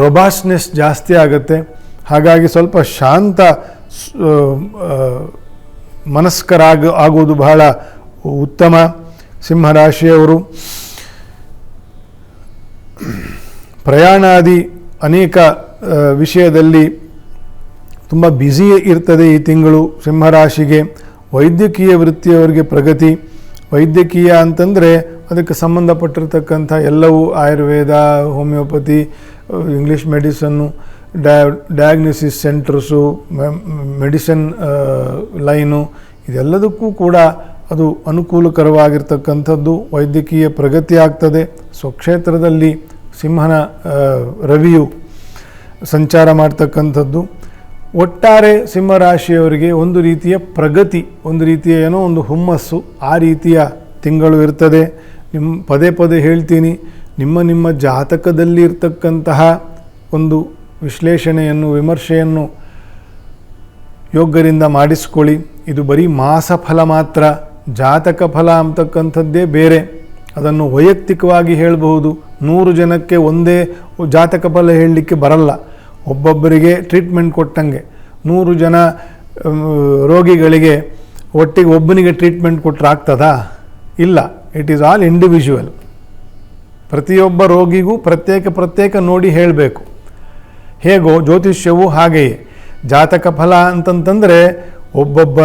ರೊಬಾಸ್ನೆಸ್ ಜಾಸ್ತಿ ಆಗುತ್ತೆ. ಹಾಗಾಗಿ ಸ್ವಲ್ಪ ಶಾಂತ ಆಗೋದು ಬಹಳ ಉತ್ತಮ. ಸಿಂಹರಾಶಿಯವರು ಪ್ರಯಾಣಾದಿ ಅನೇಕ ವಿಷಯದಲ್ಲಿ ತುಂಬ ಬ್ಯುಸಿ ಇರ್ತದೆ ಈ ತಿಂಗಳು ಸಿಂಹರಾಶಿಗೆ. ವೈದ್ಯಕೀಯ ವೃತ್ತಿಯವರಿಗೆ ಪ್ರಗತಿ. ವೈದ್ಯಕೀಯ ಅಂತಂದರೆ ಅದಕ್ಕೆ ಸಂಬಂಧಪಟ್ಟಿರ್ತಕ್ಕಂಥ ಎಲ್ಲವೂ ಆಯುರ್ವೇದ, ಹೋಮಿಯೋಪತಿ, ಇಂಗ್ಲೀಷ್ ಮೆಡಿಸನ್ನು, ಡಯಾಗ್ನೋಸಿಸ್ ಸೆಂಟರ್ಸು, ಮೆಡಿಸಿನ್ ಲೈನು, ಇದೆಲ್ಲದಕ್ಕೂ ಕೂಡ ಅದು ಅನುಕೂಲಕರವಾಗಿರ್ತಕ್ಕಂಥದ್ದು. ವೈದ್ಯಕೀಯ ಪ್ರಗತಿ ಆಗ್ತದೆ. ಸ್ವಕ್ಷೇತ್ರದಲ್ಲಿ ಸಿಂಹನ ರವಿಯು ಸಂಚಾರ ಮಾಡ್ತಕ್ಕಂಥದ್ದು. ಒಟ್ಟಾರೆ ಸಿಂಹರಾಶಿಯವರಿಗೆ ಒಂದು ರೀತಿಯ ಪ್ರಗತಿ, ಒಂದು ರೀತಿಯ ಏನೋ ಒಂದು ಹುಮ್ಮಸ್ಸು, ಆ ರೀತಿಯ ತಿಂಗಳು ಇರ್ತದೆ. ಪದೇ ಹೇಳ್ತೀನಿ, ನಿಮ್ಮ ಜಾತಕದಲ್ಲಿ ಇರ್ತಕ್ಕಂತಹ ಒಂದು ವಿಶ್ಲೇಷಣೆಯನ್ನು ವಿಮರ್ಶೆಯನ್ನು ಯೋಗ್ಯರಿಂದ ಮಾಡಿಸ್ಕೊಳ್ಳಿ. ಇದು ಬರೀ ಮಾಸ ಫಲ ಮಾತ್ರ. ಜಾತಕ ಫಲ ಅಂತಕ್ಕಂಥದ್ದೇ ಬೇರೆ. ಅದನ್ನು ವೈಯಕ್ತಿಕವಾಗಿ ಹೇಳಬಹುದು. 100 ಜನಕ್ಕೆ ಒಂದೇ ಜಾತಕ ಫಲ ಹೇಳಲಿಕ್ಕೆ ಬರಲ್ಲ. ಒಬ್ಬೊಬ್ಬರಿಗೆ ಟ್ರೀಟ್ಮೆಂಟ್ ಕೊಟ್ಟಂಗೆ 100 ಜನ ರೋಗಿಗಳಿಗೆ ಒಟ್ಟಿಗೆ ಒಬ್ಬನಿಗೆ ಟ್ರೀಟ್ಮೆಂಟ್ ಕೊಟ್ಟರೆ ಆಗ್ತದಾ? ಇಲ್ಲ. It is all individual. ಪ್ರತಿಯೊಬ್ಬ ರೋಗಿಗೂ ಪ್ರತ್ಯೇಕ ನೋಡಿ ಹೇಳಬೇಕು. ಹೇಗೋ ಜ್ಯೋತಿಷ್ಯವು ಹಾಗೆಯೇ. ಜಾತಕ ಫಲ ಅಂತಂತಂದರೆ ಒಬ್ಬೊಬ್ಬ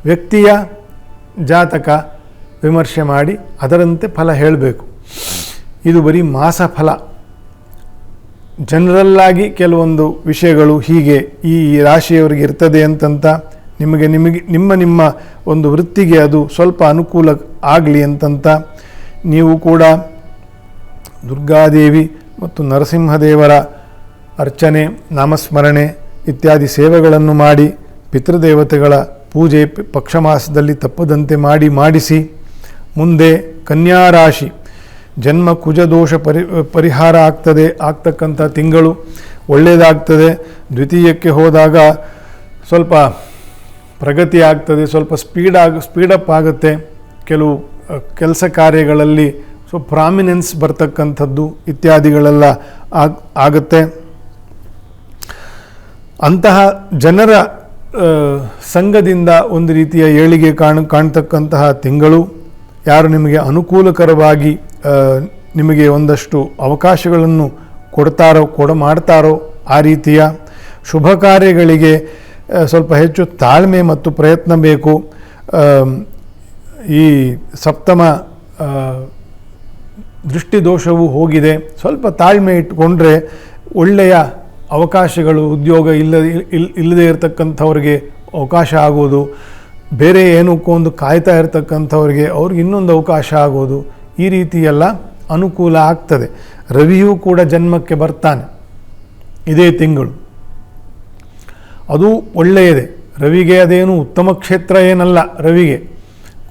ವ್ಯಕ್ತಿಯ ಜಾತಕ ವಿಮರ್ಶೆ ಮಾಡಿ ಅದರಂತೆ ಫಲ ಹೇಳಬೇಕು. ಇದು ಬರೀ ಮಾಸ ಫಲ. ಜನರಲ್ಲಾಗಿ ಕೆಲವೊಂದು ವಿಷಯಗಳು ಹೀಗೆ ಈ ರಾಶಿಯವರಿಗೆ ಇರ್ತದೆ ಅಂತಂತ ನಿಮ್ಮ ಒಂದು ವೃತ್ತಿಗೆ ಅದು ಸ್ವಲ್ಪ ಅನುಕೂಲ ಆಗಲಿ ಅಂತಂತ ನೀವು ಕೂಡ ದುರ್ಗಾದೇವಿ ಮತ್ತು ನರಸಿಂಹದೇವರ ಅರ್ಚನೆ, ನಾಮಸ್ಮರಣೆ ಇತ್ಯಾದಿ ಸೇವೆಗಳನ್ನು ಮಾಡಿ, ಪಿತೃದೇವತೆಗಳ ಪೂಜೆ ಪಕ್ಷಮಾಸದಲ್ಲಿ ತಪ್ಪದಂತೆ ಮಾಡಿಸಿ. ಮುಂದೆ ಕನ್ಯಾ ರಾಶಿ ಜನ್ಮ ಕುಜದೋಷ ಪರಿಹಾರ ಆಗ್ತಕ್ಕಂಥ ತಿಂಗಳು ಒಳ್ಳೆಯದಾಗ್ತದೆ. ದ್ವಿತೀಯಕ್ಕೆ ಹೋದಾಗ ಸ್ವಲ್ಪ ಪ್ರಗತಿ ಆಗ್ತದೆ, ಸ್ವಲ್ಪ ಸ್ಪೀಡಪ್ ಆಗುತ್ತೆ. ಕೆಲವು ಕೆಲಸ ಕಾರ್ಯಗಳಲ್ಲಿ ಪ್ರಾಮಿನೆನ್ಸ್ ಬರ್ತಕ್ಕಂಥದ್ದು ಇತ್ಯಾದಿಗಳೆಲ್ಲ ಆಗುತ್ತೆ. ಅಂತಹ ಜನರ ಸಂಘದಿಂದ ಒಂದು ರೀತಿಯ ಏಳಿಗೆ ಕಾಣ್ತಕ್ಕಂತಹ ತಿಂಗಳು. ಯಾರು ನಿಮಗೆ ಅನುಕೂಲಕರವಾಗಿ ನಿಮಗೆ ಒಂದಷ್ಟು ಅವಕಾಶಗಳನ್ನು ಮಾಡ್ತಾರೋ ಆ ರೀತಿಯ ಶುಭ ಕಾರ್ಯಗಳಿಗೆ ಸ್ವಲ್ಪ ಹೆಚ್ಚು ತಾಳ್ಮೆ ಮತ್ತು ಪ್ರಯತ್ನ ಬೇಕು. ಈ ಸಪ್ತಮ ದೃಷ್ಟಿದೋಷವು ಹೋಗಿದೆ. ಸ್ವಲ್ಪ ತಾಳ್ಮೆ ಇಟ್ಟುಕೊಂಡ್ರೆ ಒಳ್ಳೆಯ ಅವಕಾಶಗಳು, ಉದ್ಯೋಗ ಇಲ್ಲದೇ ಇರತಕ್ಕಂಥವ್ರಿಗೆ ಅವಕಾಶ ಆಗೋದು, ಬೇರೆ ಏನಕ್ಕೂ ಒಂದು ಕಾಯ್ತಾ ಇರತಕ್ಕಂಥವ್ರಿಗೆ ಅವ್ರಿಗೆ ಇನ್ನೊಂದು ಅವಕಾಶ ಆಗೋದು, ಈ ರೀತಿಯೆಲ್ಲ ಅನುಕೂಲ ಆಗ್ತದೆ. ರವಿಯೂ ಕೂಡ ಜನ್ಮಕ್ಕೆ ಬರ್ತಾನೆ ಇದೇ ತಿಂಗಳು. ಅದು ಒಳ್ಳೆಯದೇ. ರವಿಗೆ ಅದೇನು ಉತ್ತಮ ಕ್ಷೇತ್ರ ಏನಲ್ಲ.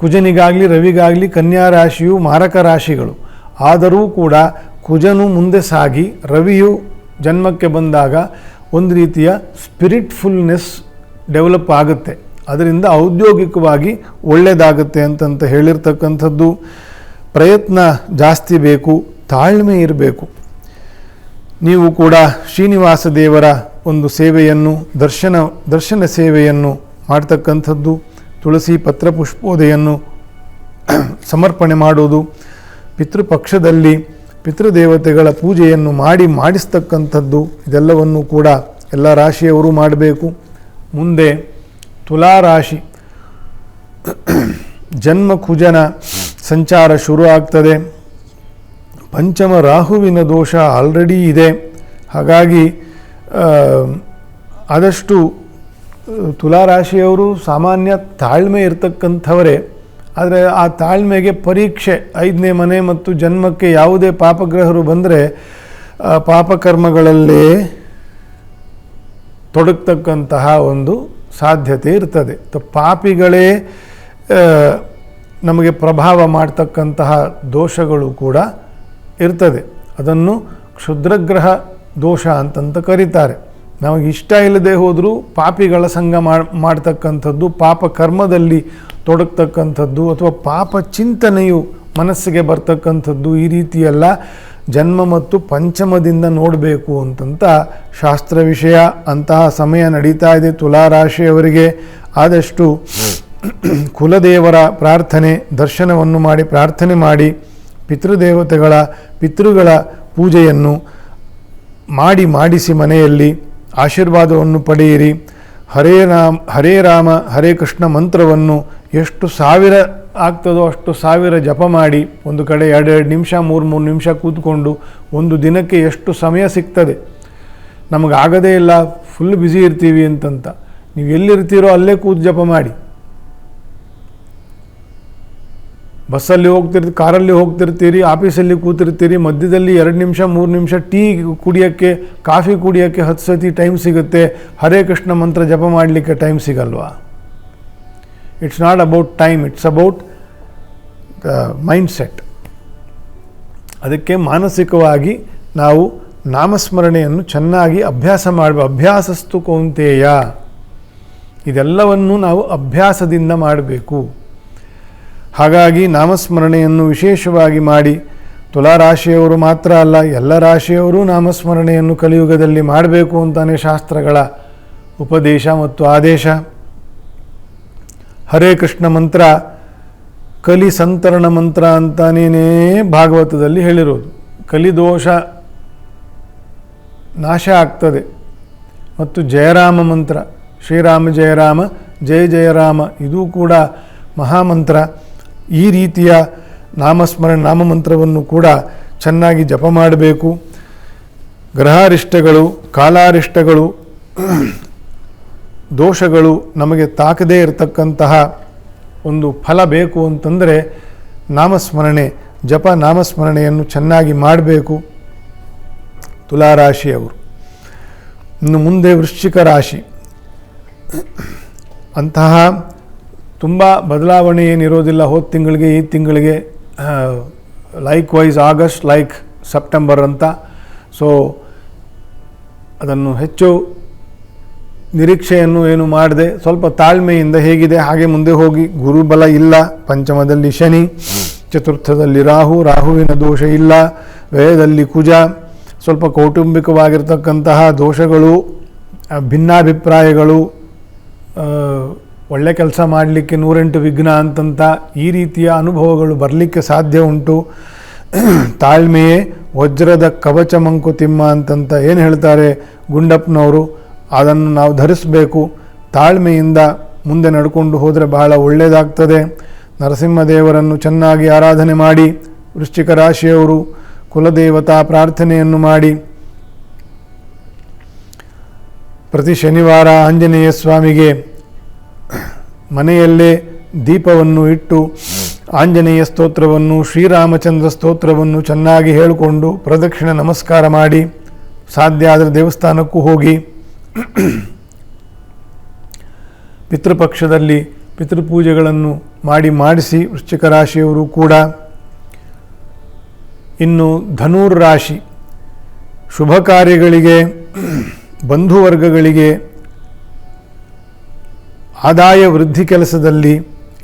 ಕುಜನಿಗಾಗಲಿ ರವಿಗಾಗಲಿ ಕನ್ಯಾ ರಾಶಿಯು ಮಾರಕ ರಾಶಿಗಳು. ಆದರೂ ಕೂಡ ಕುಜನು ಮುಂದೆ ಸಾಗಿ ರವಿಯು ಜನ್ಮಕ್ಕೆ ಬಂದಾಗ ಒಂದು ರೀತಿಯ ಸ್ಪಿರಿಟ್ಫುಲ್ನೆಸ್ ಡೆವಲಪ್ ಆಗುತ್ತೆ. ಅದರಿಂದ ಔದ್ಯೋಗಿಕವಾಗಿ ಒಳ್ಳೆಯದಾಗುತ್ತೆ ಅಂತಂತ ಹೇಳಿರ್ತಕ್ಕಂಥದ್ದು. ಪ್ರಯತ್ನ ಜಾಸ್ತಿ ಬೇಕು, ತಾಳ್ಮೆ ಇರಬೇಕು. ನೀವು ಕೂಡ ಶ್ರೀನಿವಾಸ ದೇವರ ಒಂದು ಸೇವೆಯನ್ನು ದರ್ಶನ ಸೇವೆಯನ್ನು ಮಾಡ್ತಕ್ಕಂಥದ್ದು, ತುಳಸಿ ಪತ್ರ ಪುಷ್ಪೋದೆಯನ್ನು ಸಮರ್ಪಣೆ ಮಾಡೋದು, ಪಿತೃಪಕ್ಷದಲ್ಲಿ ಪಿತೃದೇವತೆಗಳ ಪೂಜೆಯನ್ನು ಮಾಡಿಸ್ತಕ್ಕಂಥದ್ದು, ಇದೆಲ್ಲವನ್ನು ಕೂಡ ಎಲ್ಲ ರಾಶಿಯವರು ಮಾಡಬೇಕು. ಮುಂದೆ ತುಲಾರಾಶಿ ಜನ್ಮ ಕುಜನ ಸಂಚಾರ ಶುರು ಆಗ್ತದೆ. ಪಂಚಮ ರಾಹುವಿನ ದೋಷ ಆಲ್ರೆಡಿ ಇದೆ. ಹಾಗಾಗಿ ಆದಷ್ಟು ತುಲಾರಾಶಿಯವರು ಸಾಮಾನ್ಯ ತಾಳ್ಮೆ ಇರತಕ್ಕಂಥವರೇ. ಆದರೆ ಆ ತಾಳ್ಮೆಗೆ ಪರೀಕ್ಷೆ 5ನೇ ಮನೆ ಮತ್ತು ಜನ್ಮಕ್ಕೆ ಯಾವುದೇ ಪಾಪಗ್ರಹರು ಬಂದರೆ ಪಾಪಕರ್ಮಗಳಲ್ಲೇ ತೊಡಗ್ತಕ್ಕಂತಹ ಒಂದು ಸಾಧ್ಯತೆ ಇರ್ತದೆ. ಪಾಪಿಗಳೇ ನಮಗೆ ಪ್ರಭಾವ ಮಾಡ್ತಕ್ಕಂತಹ ದೋಷಗಳು ಕೂಡ ಇರ್ತದೆ. ಅದನ್ನು ಕ್ಷುದ್ರಗ್ರಹ ದೋಷ ಅಂತಂತ ಕರೀತಾರೆ. ನಮಗೆ ಇಷ್ಟ ಇಲ್ಲದೆ ಹೋದರೂ ಪಾಪಿಗಳ ಸಂಗ ಮಾಡ್ತಕ್ಕಂಥದ್ದು, ಪಾಪ ಕರ್ಮದಲ್ಲಿ ತೊಡಗ್ತಕ್ಕಂಥದ್ದು ಅಥವಾ ಪಾಪ ಚಿಂತನೆಯು ಮನಸ್ಸಿಗೆ ಬರ್ತಕ್ಕಂಥದ್ದು, ಈ ರೀತಿಯೆಲ್ಲ ಜನ್ಮ ಮತ್ತು ಪಂಚಮದಿಂದ ನೋಡಬೇಕು ಅಂತಂತ ಶಾಸ್ತ್ರ ವಿಷಯ. ಅಂತಹ ಸಮಯ ನಡೀತಾ ಇದೆ ತುಲಾರಾಶಿಯವರಿಗೆ. ಆದಷ್ಟು ಕುಲದೇವರ ಪ್ರಾರ್ಥನೆ ದರ್ಶನವನ್ನು ಮಾಡಿ ಪ್ರಾರ್ಥನೆ ಮಾಡಿ ಪಿತೃಗಳ ಪೂಜೆಯನ್ನು ಮಾಡಿಸಿ ಮನೆಯಲ್ಲಿ ಆಶೀರ್ವಾದವನ್ನು ಪಡೆಯಿರಿ. ಹರೇ ರಾಮ ಹರೇ ಕೃಷ್ಣ ಮಂತ್ರವನ್ನು ಎಷ್ಟು 1000 ಆಗ್ತದೋ ಅಷ್ಟು 1000 ಜಪ ಮಾಡಿ. ಒಂದು ಕಡೆ 2 ನಿಮಿಷ 3 ನಿಮಿಷ ಕೂತ್ಕೊಂಡು ಒಂದು ದಿನಕ್ಕೆ ಎಷ್ಟು ಸಮಯ ಸಿಗ್ತದೆ. ನಮಗಾಗದೇ ಇಲ್ಲ, ಫುಲ್ ಬ್ಯುಸಿ ಇರ್ತೀವಿ ಅಂತಂತ ನೀವು ಎಲ್ಲಿರ್ತೀರೋ ಅಲ್ಲೇ ಕೂತು ಜಪ ಮಾಡಿ. ಬಸ್ಸಲ್ಲಿ ಕಾರಲ್ಲಿ ಹೋಗ್ತಿರ್ತೀರಿ, ಆಫೀಸಲ್ಲಿ ಕೂತಿರ್ತೀರಿ, ಮಧ್ಯದಲ್ಲಿ 2 ನಿಮಿಷ 3 ನಿಮಿಷ ಟೀ ಕುಡಿಯೋಕ್ಕೆ ಕಾಫಿ ಕುಡಿಯೋಕ್ಕೆ 10 ಸತಿ ಟೈಮ್ ಸಿಗುತ್ತೆ. ಹರೇ ಕೃಷ್ಣ ಮಂತ್ರ ಜಪ ಮಾಡಲಿಕ್ಕೆ ಟೈಮ್ ಸಿಗಲ್ವಾ? It's not about time, it's about the mindset. ಅದಕ್ಕೆ ಮಾನಸಿಕವಾಗಿ ನಾವು ನಾಮಸ್ಮರಣೆಯನ್ನು ಚೆನ್ನಾಗಿ ಅಭ್ಯಾಸ ಮಾಡಬೇಕು. ಅಭ್ಯಾಸಸ್ತು ಕೌಂತೆಯ, ಇದೆಲ್ಲವನ್ನು ನಾವು ಅಭ್ಯಾಸದಿಂದ ಮಾಡಬೇಕು. ಹಾಗಾಗಿ ನಾಮಸ್ಮರಣೆಯನ್ನು ವಿಶೇಷವಾಗಿ ಮಾಡಿ. ತುಲಾರಾಶಿಯವರು ಮಾತ್ರ ಅಲ್ಲ, ಎಲ್ಲ ರಾಶಿಯವರು ನಾಮಸ್ಮರಣೆಯನ್ನು ಕಲಿಯುಗದಲ್ಲಿ ಮಾಡಬೇಕು ಅಂತಾನೆ ಶಾಸ್ತ್ರಗಳ ಉಪದೇಶ ಮತ್ತು ಆದೇಶ. ಹರೇ ಕೃಷ್ಣ ಮಂತ್ರ ಕಲಿ ಸಂತರಣ ಮಂತ್ರ ಅಂತಾನೇ ಭಾಗವತದಲ್ಲಿ ಹೇಳಿರೋದು. ಕಲಿದೋಷ ನಾಶ ಆಗ್ತದೆ. ಮತ್ತು ಜಯರಾಮ ಮಂತ್ರ, ಶ್ರೀರಾಮ ಜಯರಾಮ ಜಯ ಜಯರಾಮ, ಇದೂ ಕೂಡ ಮಹಾಮಂತ್ರ. ಈ ರೀತಿಯ ನಾಮಮಂತ್ರವನ್ನು ಕೂಡ ಚೆನ್ನಾಗಿ ಜಪ ಮಾಡಬೇಕು. ಗ್ರಹಾರಿಷ್ಟಗಳು ಕಾಲಾರಿಷ್ಟಗಳು ದೋಷಗಳು ನಮಗೆ ತಾಕದೇ ಇರತಕ್ಕಂತಹ ಒಂದು ಫಲ ಬೇಕು ಅಂತಂದರೆ ನಾಮಸ್ಮರಣೆಯನ್ನು ಚೆನ್ನಾಗಿ ಮಾಡಬೇಕು ತುಲಾರಾಶಿಯವರು. ಇನ್ನು ಮುಂದೆ ವೃಶ್ಚಿಕ ರಾಶಿ. ಅಂತಹ ತುಂಬ ಬದಲಾವಣೆ ಏನಿರೋದಿಲ್ಲ ಹೋದ ತಿಂಗಳಿಗೆ ಈ ತಿಂಗಳಿಗೆ, likewise August like September ಅಂತ. ಸೊ ಅದನ್ನು ಹೆಚ್ಚು ನಿರೀಕ್ಷೆಯನ್ನು ಏನು ಮಾಡದೆ ಸ್ವಲ್ಪ ತಾಳ್ಮೆಯಿಂದ ಹೇಗಿದೆ ಹಾಗೆ ಮುಂದೆ ಹೋಗಿ. ಗುರುಬಲ ಇಲ್ಲ, ಪಂಚಮದಲ್ಲಿ ಶನಿ, ಚತುರ್ಥದಲ್ಲಿ ರಾಹುವಿನ ದೋಷ ಇಲ್ಲ, ವ್ಯಯದಲ್ಲಿ ಕುಜ, ಸ್ವಲ್ಪ ಕೌಟುಂಬಿಕವಾಗಿರ್ತಕ್ಕಂತಹ ದೋಷಗಳು, ಭಿನ್ನಾಭಿಪ್ರಾಯಗಳು, ಒಳ್ಳೆ ಕೆಲಸ ಮಾಡಲಿಕ್ಕೆ 108 ವಿಘ್ನ ಅಂತಂತ ಈ ರೀತಿಯ ಅನುಭವಗಳು ಬರಲಿಕ್ಕೆ ಸಾಧ್ಯ ಉಂಟು. ತಾಳ್ಮೆಯೇ ವಜ್ರದ ಕವಚ ಮಂಕುತಿಮ್ಮ ಅಂತಂತ ಏನು ಹೇಳ್ತಾರೆ ಗುಂಡಪ್ಪನವರು, ಅದನ್ನು ನಾವು ಧರಿಸಬೇಕು. ತಾಳ್ಮೆಯಿಂದ ಮುಂದೆ ನಡ್ಕೊಂಡು ಹೋದರೆ ಬಹಳ ಒಳ್ಳೆಯದಾಗ್ತದೆ. ನರಸಿಂಹದೇವರನ್ನು ಚೆನ್ನಾಗಿ ಆರಾಧನೆ ಮಾಡಿ ವೃಶ್ಚಿಕ ರಾಶಿಯವರು ಕುಲದೇವತಾ ಪ್ರಾರ್ಥನೆಯನ್ನು ಮಾಡಿ. ಪ್ರತಿ ಶನಿವಾರ ಆಂಜನೇಯ ಸ್ವಾಮಿಗೆ ಮನೆಯಲ್ಲೇ ದೀಪವನ್ನು ಇಟ್ಟು ಆಂಜನೇಯ ಸ್ತೋತ್ರವನ್ನು, ಶ್ರೀರಾಮಚಂದ್ರ ಸ್ತೋತ್ರವನ್ನು ಚೆನ್ನಾಗಿ ಹೇಳಿಕೊಂಡು ಪ್ರದಕ್ಷಿಣೆ ನಮಸ್ಕಾರ ಮಾಡಿ. ಸಾಧ್ಯ ಆದರೆ ದೇವಸ್ಥಾನಕ್ಕೂ ಹೋಗಿ ಪಿತೃಪಕ್ಷದಲ್ಲಿ ಪಿತೃಪೂಜೆಗಳನ್ನು ಮಾಡಿಸಿ ವೃಶ್ಚಿಕ ರಾಶಿಯವರು ಕೂಡ. ಇನ್ನು ಧನುರ್ ರಾಶಿ. ಶುಭ ಕಾರ್ಯಗಳಿಗೆ, ಬಂಧುವರ್ಗಗಳಿಗೆ, ಆದಾಯ ವೃದ್ಧಿ ಕೆಲಸದಲ್ಲಿ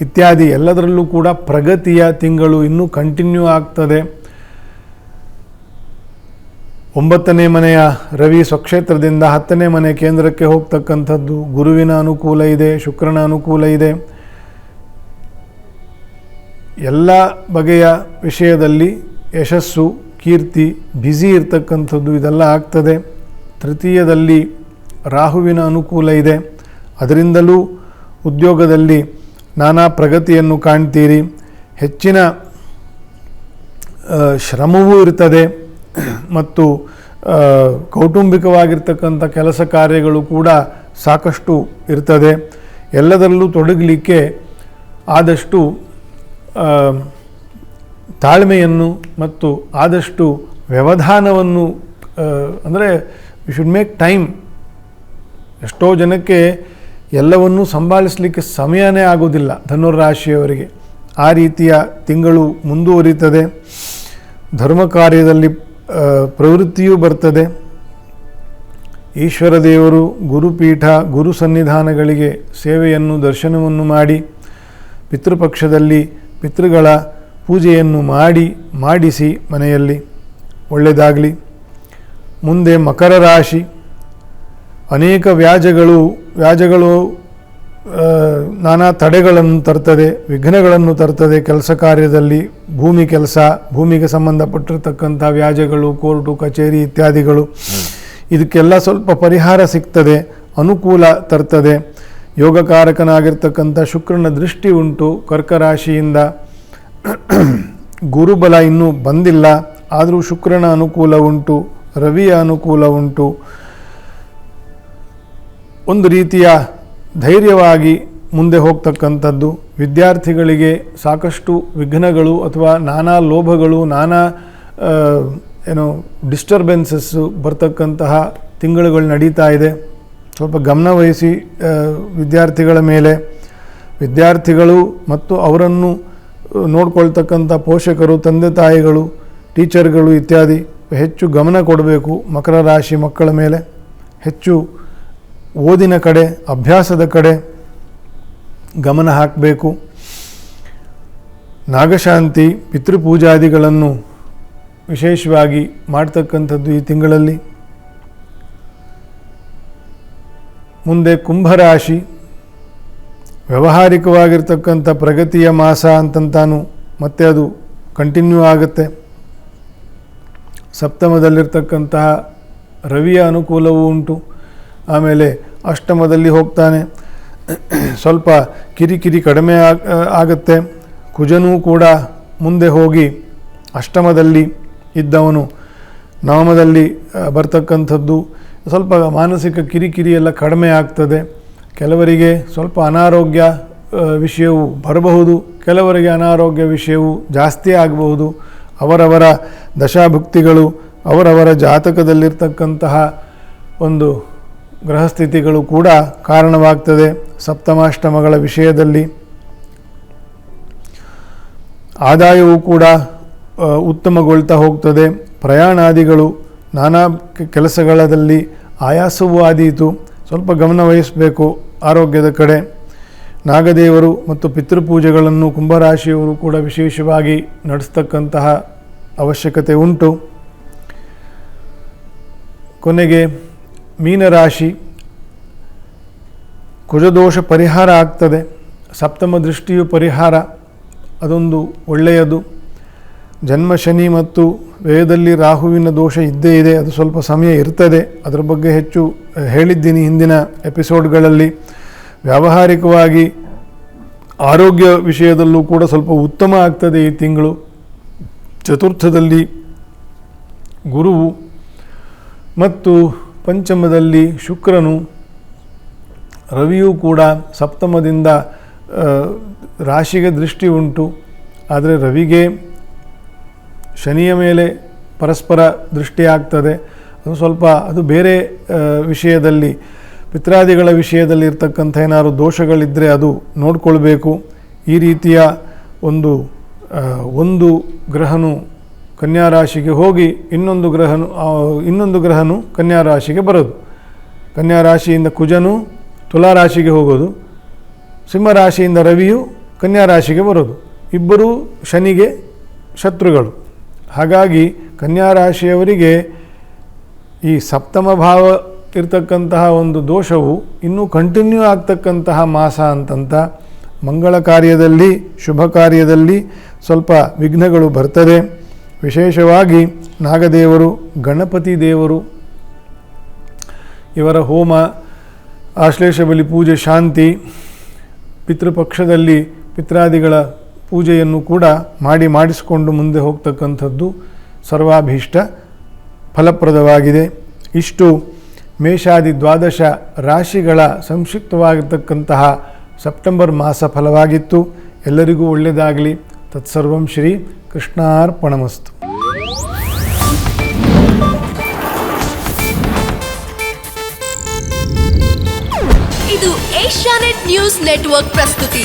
ಇತ್ಯಾದಿ ಎಲ್ಲದರಲ್ಲೂ ಕೂಡ ಪ್ರಗತಿಯ ತಿಂಗಳು ಇನ್ನೂ ಕಂಟಿನ್ಯೂ ಆಗ್ತದೆ. 9ನೇ ಮನೆಯ ರವಿ ಸ್ವಕ್ಷೇತ್ರದಿಂದ 10ನೇ ಮನೆ ಕೇಂದ್ರಕ್ಕೆ ಹೋಗ್ತಕ್ಕಂಥದ್ದು. ಗುರುವಿನ ಅನುಕೂಲ ಇದೆ, ಶುಕ್ರನ ಅನುಕೂಲ ಇದೆ. ಎಲ್ಲ ಬಗೆಯ ವಿಷಯದಲ್ಲಿ ಯಶಸ್ಸು, ಕೀರ್ತಿ, ಬ್ಯುಸಿ ಇರ್ತಕ್ಕಂಥದ್ದು ಇದೆಲ್ಲ ಆಗ್ತದೆ. ತೃತೀಯದಲ್ಲಿ ರಾಹುವಿನ ಅನುಕೂಲ ಇದೆ. ಅದರಿಂದಲೂ ಉದ್ಯೋಗದಲ್ಲಿ ನಾನಾ ಪ್ರಗತಿಯನ್ನು ಕಾಣ್ತೀರಿ. ಹೆಚ್ಚಿನ ಶ್ರಮವೂ ಇರ್ತದೆ ಮತ್ತು ಕೌಟುಂಬಿಕವಾಗಿರ್ತಕ್ಕಂಥ ಕೆಲಸ ಕಾರ್ಯಗಳು ಕೂಡ ಸಾಕಷ್ಟು ಇರ್ತದೆ. ಎಲ್ಲದರಲ್ಲೂ ತೊಡಗಲಿಕ್ಕೆ ಆದಷ್ಟು ತಾಳ್ಮೆಯನ್ನು ಮತ್ತು ಆದಷ್ಟು ವ್ಯವಧಾನವನ್ನು, ಅಂದರೆ ವಿ ಶುಡ್ ಮೇಕ್ ಟೈಮ್. ಎಷ್ಟೋ ಜನಕ್ಕೆ ಎಲ್ಲವನ್ನೂ ಸಂಭಾಳಿಸಲಿಕ್ಕೆ ಸಮಯನೇ ಆಗೋದಿಲ್ಲ ಧನುರಾಶಿಯವರಿಗೆ. ಆ ರೀತಿಯ ತಿಂಗಳು ಮುಂದುವರಿತದೆ. ಧರ್ಮ ಕಾರ್ಯದಲ್ಲಿ ಪ್ರವೃತ್ತಿಯೂ ಬರ್ತದೆ. ಈಶ್ವರ ದೇವರು, ಗುರುಪೀಠ, ಗುರು ಸನ್ನಿಧಾನಗಳಿಗೆ ಸೇವೆಯನ್ನು ದರ್ಶನವನ್ನು ಮಾಡಿ, ಪಿತೃಪಕ್ಷದಲ್ಲಿ ಪಿತೃಗಳ ಪೂಜೆಯನ್ನು ಮಾಡಿಸಿ ಮನೆಯಲ್ಲಿ ಒಳ್ಳೆಯದಾಗಲಿ. ಮುಂದೆ ಮಕರ ರಾಶಿ. ಅನೇಕ ವ್ಯಾಜಗಳು ನಾನಾ ತಡೆಗಳನ್ನು ತರ್ತದೆ, ವಿಘ್ನಗಳನ್ನು ತರ್ತದೆ ಕೆಲಸ ಕಾರ್ಯದಲ್ಲಿ. ಭೂಮಿಗೆ ಸಂಬಂಧಪಟ್ಟಿರ್ತಕ್ಕಂಥ ವ್ಯಾಜಗಳು, ಕೋರ್ಟು ಕಚೇರಿ ಇತ್ಯಾದಿಗಳು, ಇದಕ್ಕೆಲ್ಲ ಸ್ವಲ್ಪ ಪರಿಹಾರ ಸಿಗ್ತದೆ, ಅನುಕೂಲ ತರ್ತದೆ. ಯೋಗಕಾರಕನಾಗಿರ್ತಕ್ಕಂಥ ಶುಕ್ರನ ದೃಷ್ಟಿ ಉಂಟು ಕರ್ಕರಾಶಿಯಿಂದ. ಗುರುಬಲ ಇನ್ನೂ ಬಂದಿಲ್ಲ, ಆದರೂ ಶುಕ್ರನ ಅನುಕೂಲ ಉಂಟು, ರವಿಯ ಅನುಕೂಲ ಉಂಟು. ಒಂದು ರೀತಿಯ ಧೈರ್ಯವಾಗಿ ಮುಂದೆ ಹೋಗ್ತಕ್ಕಂಥದ್ದು. ವಿದ್ಯಾರ್ಥಿಗಳಿಗೆ ಸಾಕಷ್ಟು ವಿಘ್ನಗಳು ಅಥವಾ ನಾನಾ ಲೋಭಗಳು, ನಾನಾ ಡಿಸ್ಟರ್ಬೆನ್ಸಸ್ಸು ಬರ್ತಕ್ಕಂತಹ ತಿಂಗಳುಗಳು ನಡೀತಾ ಇದೆ. ಸ್ವಲ್ಪ ಗಮನವಹಿಸಿ ವಿದ್ಯಾರ್ಥಿಗಳ ಮೇಲೆ. ವಿದ್ಯಾರ್ಥಿಗಳು ಮತ್ತು ಅವರನ್ನು ನೋಡ್ಕೊಳ್ತಕ್ಕಂಥ ಪೋಷಕರು, ತಂದೆ ತಾಯಿಗಳು, ಟೀಚರ್ಗಳು ಇತ್ಯಾದಿ ಹೆಚ್ಚು ಗಮನ ಕೊಡಬೇಕು. ಮಕರ ರಾಶಿ ಮಕ್ಕಳ ಮೇಲೆ ಹೆಚ್ಚು ಓದಿನ ಕಡೆ, ಅಭ್ಯಾಸದ ಕಡೆ ಗಮನ ಹಾಕಬೇಕು. ನಾಗಶಾಂತಿ, ಪಿತೃಪೂಜಾದಿಗಳನ್ನು ವಿಶೇಷವಾಗಿ ಮಾಡ್ತಕ್ಕಂಥದ್ದು ಈ ತಿಂಗಳಲ್ಲಿ. ಮುಂದೆ ಕುಂಭರಾಶಿ. ವ್ಯಾವಹಾರಿಕವಾಗಿರ್ತಕ್ಕಂಥ ಪ್ರಗತಿಯ ಮಾಸ ಅಂತಂತಾನು ಮತ್ತೆ ಅದು ಕಂಟಿನ್ಯೂ ಆಗುತ್ತೆ. ಸಪ್ತಮದಲ್ಲಿರ್ತಕ್ಕಂತಹ ರವಿಯ ಅನುಕೂಲವೂ ಉಂಟು. ಆಮೇಲೆ ಅಷ್ಟಮದಲ್ಲಿ ಹೋಗ್ತಾನೆ, ಸ್ವಲ್ಪ ಕಿರಿಕಿರಿ ಕಡಿಮೆ ಆಗುತ್ತೆ. ಕುಜನೂ ಕೂಡ ಮುಂದೆ ಹೋಗಿ ಅಷ್ಟಮದಲ್ಲಿ ಇದ್ದವನು ನವಮದಲ್ಲಿ ಬರ್ತಕ್ಕಂಥದ್ದು. ಸ್ವಲ್ಪ ಮಾನಸಿಕ ಕಿರಿಕಿರಿ ಎಲ್ಲ ಕಡಿಮೆ ಆಗ್ತದೆ. ಕೆಲವರಿಗೆ ಸ್ವಲ್ಪ ಅನಾರೋಗ್ಯ ವಿಷಯವು ಬರಬಹುದು, ಕೆಲವರಿಗೆ ಅನಾರೋಗ್ಯ ವಿಷಯವು ಜಾಸ್ತಿ ಆಗಬಹುದು. ಅವರವರ ದಶಾಭುಕ್ತಿಗಳು, ಅವರವರ ಜಾತಕದಲ್ಲಿರ್ತಕ್ಕಂತಹ ಒಂದು ಗ್ರಹಸ್ಥಿತಿಗಳು ಕೂಡ ಕಾರಣವಾಗ್ತದೆ. ಸಪ್ತಮಾಷ್ಟಮಗಳ ವಿಷಯದಲ್ಲಿ ಆದಾಯವೂ ಕೂಡ ಉತ್ತಮಗೊಳ್ತಾ ಹೋಗ್ತದೆ. ಪ್ರಯಾಣಾದಿಗಳು, ನಾನಾ ಕೆಲಸಗಳಲ್ಲಿ ಆಯಾಸವೂ ಆದೀತು. ಸ್ವಲ್ಪ ಗಮನ ವಹಿಸಬೇಕು ಆರೋಗ್ಯದ ಕಡೆ. ನಾಗದೇವರು ಮತ್ತು ಪಿತೃಪೂಜೆಗಳನ್ನು ಕುಂಭರಾಶಿಯವರು ಕೂಡ ವಿಶೇಷವಾಗಿ ನಡೆಸ್ತಕ್ಕಂತಹ ಅವಶ್ಯಕತೆ ಉಂಟು. ಕೊನೆಗೆ ಮೀನರಾಶಿ. ಕುಜದೋಷ ಪರಿಹಾರ ಆಗ್ತದೆ. ಸಪ್ತಮ ದೃಷ್ಟಿಯು ಪರಿಹಾರ, ಅದೊಂದು ಒಳ್ಳೆಯದು. ಜನ್ಮ ಶನಿ ಮತ್ತು ವ್ಯಯದಲ್ಲಿ ರಾಹುವಿನ ದೋಷ ಇದ್ದೇ ಇದೆ. ಅದು ಸ್ವಲ್ಪ ಸಮಯ ಇರ್ತದೆ, ಅದರ ಬಗ್ಗೆ ಹೆಚ್ಚು ಹೇಳಿದ್ದೀನಿ ಹಿಂದಿನ ಎಪಿಸೋಡ್ಗಳಲ್ಲಿ. ವ್ಯಾವಹಾರಿಕವಾಗಿ ಆರೋಗ್ಯ ವಿಷಯದಲ್ಲೂ ಕೂಡ ಸ್ವಲ್ಪ ಉತ್ತಮ ಆಗ್ತದೆ ಈ ತಿಂಗಳು. ಚತುರ್ಥದಲ್ಲಿ ಗುರುವು ಮತ್ತು ಪಂಚಮದಲ್ಲಿ ಶುಕ್ರನು, ರವಿಯೂ ಕೂಡ ಸಪ್ತಮದಿಂದ ರಾಶಿಗೆ ದೃಷ್ಟಿ ಉಂಟು. ಆದರೆ ರವಿಗೆ ಶನಿಯ ಮೇಲೆ ಪರಸ್ಪರ ದೃಷ್ಟಿ ಆಗ್ತದೆ. ಅದು ಬೇರೆ ವಿಷಯದಲ್ಲಿ, ಪಿತ್ರಾದಿಗಳ ವಿಷಯದಲ್ಲಿ ಇರ್ತಕ್ಕಂಥ ಏನಾದ್ರು ದೋಷಗಳಿದ್ದರೆ ಅದು ನೋಡಿಕೊಳ್ಬೇಕು. ಈ ರೀತಿಯ ಒಂದು ಗ್ರಹನು ಕನ್ಯಾ ರಾಶಿಗೆ ಹೋಗಿ ಇನ್ನೊಂದು ಗ್ರಹನು ಕನ್ಯಾ ರಾಶಿಗೆ ಬರೋದು. ಕನ್ಯಾ ರಾಶಿಯಿಂದ ಕುಜನು ತುಲಾ ರಾಶಿಗೆ ಹೋಗೋದು, ಸಿಂಹರಾಶಿಯಿಂದ ರವಿಯು ಕನ್ಯಾ ರಾಶಿಗೆ ಬರೋದು. ಇಬ್ಬರೂ ಶನಿಗೆ ಶತ್ರುಗಳು. ಹಾಗಾಗಿ ಕನ್ಯಾ ರಾಶಿಯವರಿಗೆ ಈ ಸಪ್ತಮ ಭಾವ ಇರ್ತಕ್ಕಂತಹ ಒಂದು ದೋಷವು ಇನ್ನೂ ಕಂಟಿನ್ಯೂ ಆಗ್ತಕ್ಕಂತಹ ಮಾಸ ಅಂತಂತ. ಮಂಗಳ ಕಾರ್ಯದಲ್ಲಿ, ಶುಭ ಕಾರ್ಯದಲ್ಲಿ ಸ್ವಲ್ಪ ವಿಘ್ನಗಳು ಬರ್ತದೆ. ವಿಶೇಷವಾಗಿ ನಾಗದೇವರು, ಗಣಪತಿ ದೇವರು ಇವರ ಹೋಮ ಆಶ್ಲೇಷ ಬಲಿ ಪೂಜೆ ಶಾಂತಿ, ಪಿತೃಪಕ್ಷದಲ್ಲಿ ಪಿತ್ರಾದಿಗಳ ಪೂಜೆಯನ್ನು ಕೂಡ ಮಾಡಿಸಿಕೊಂಡು ಮುಂದೆ ಹೋಗ್ತಕ್ಕಂಥದ್ದು ಸರ್ವಾಭೀಷ್ಟ ಫಲಪ್ರದವಾಗಿದೆ. ಇಷ್ಟು ಮೇಷಾದಿ ದ್ವಾದಶ ರಾಶಿಗಳ ಸಂಕ್ಷಿಪ್ತವಾಗಿರ್ತಕ್ಕಂತಹ ಸೆಪ್ಟೆಂಬರ್ ಮಾಸ ಫಲವಾಗಿತ್ತು. ಎಲ್ಲರಿಗೂ ಒಳ್ಳೆಯದಾಗಲಿ. ತತ್ಸರ್ವಂ ಶ್ರೀ ಕೃಷ್ಣಾರ್ಪಣಮಸ್ತು. ಇದು ಏಷ್ಯಾನೆಟ್ ನ್ಯೂಸ್ ನೆಟ್ವರ್ಕ್ ಪ್ರಸ್ತುತಿ.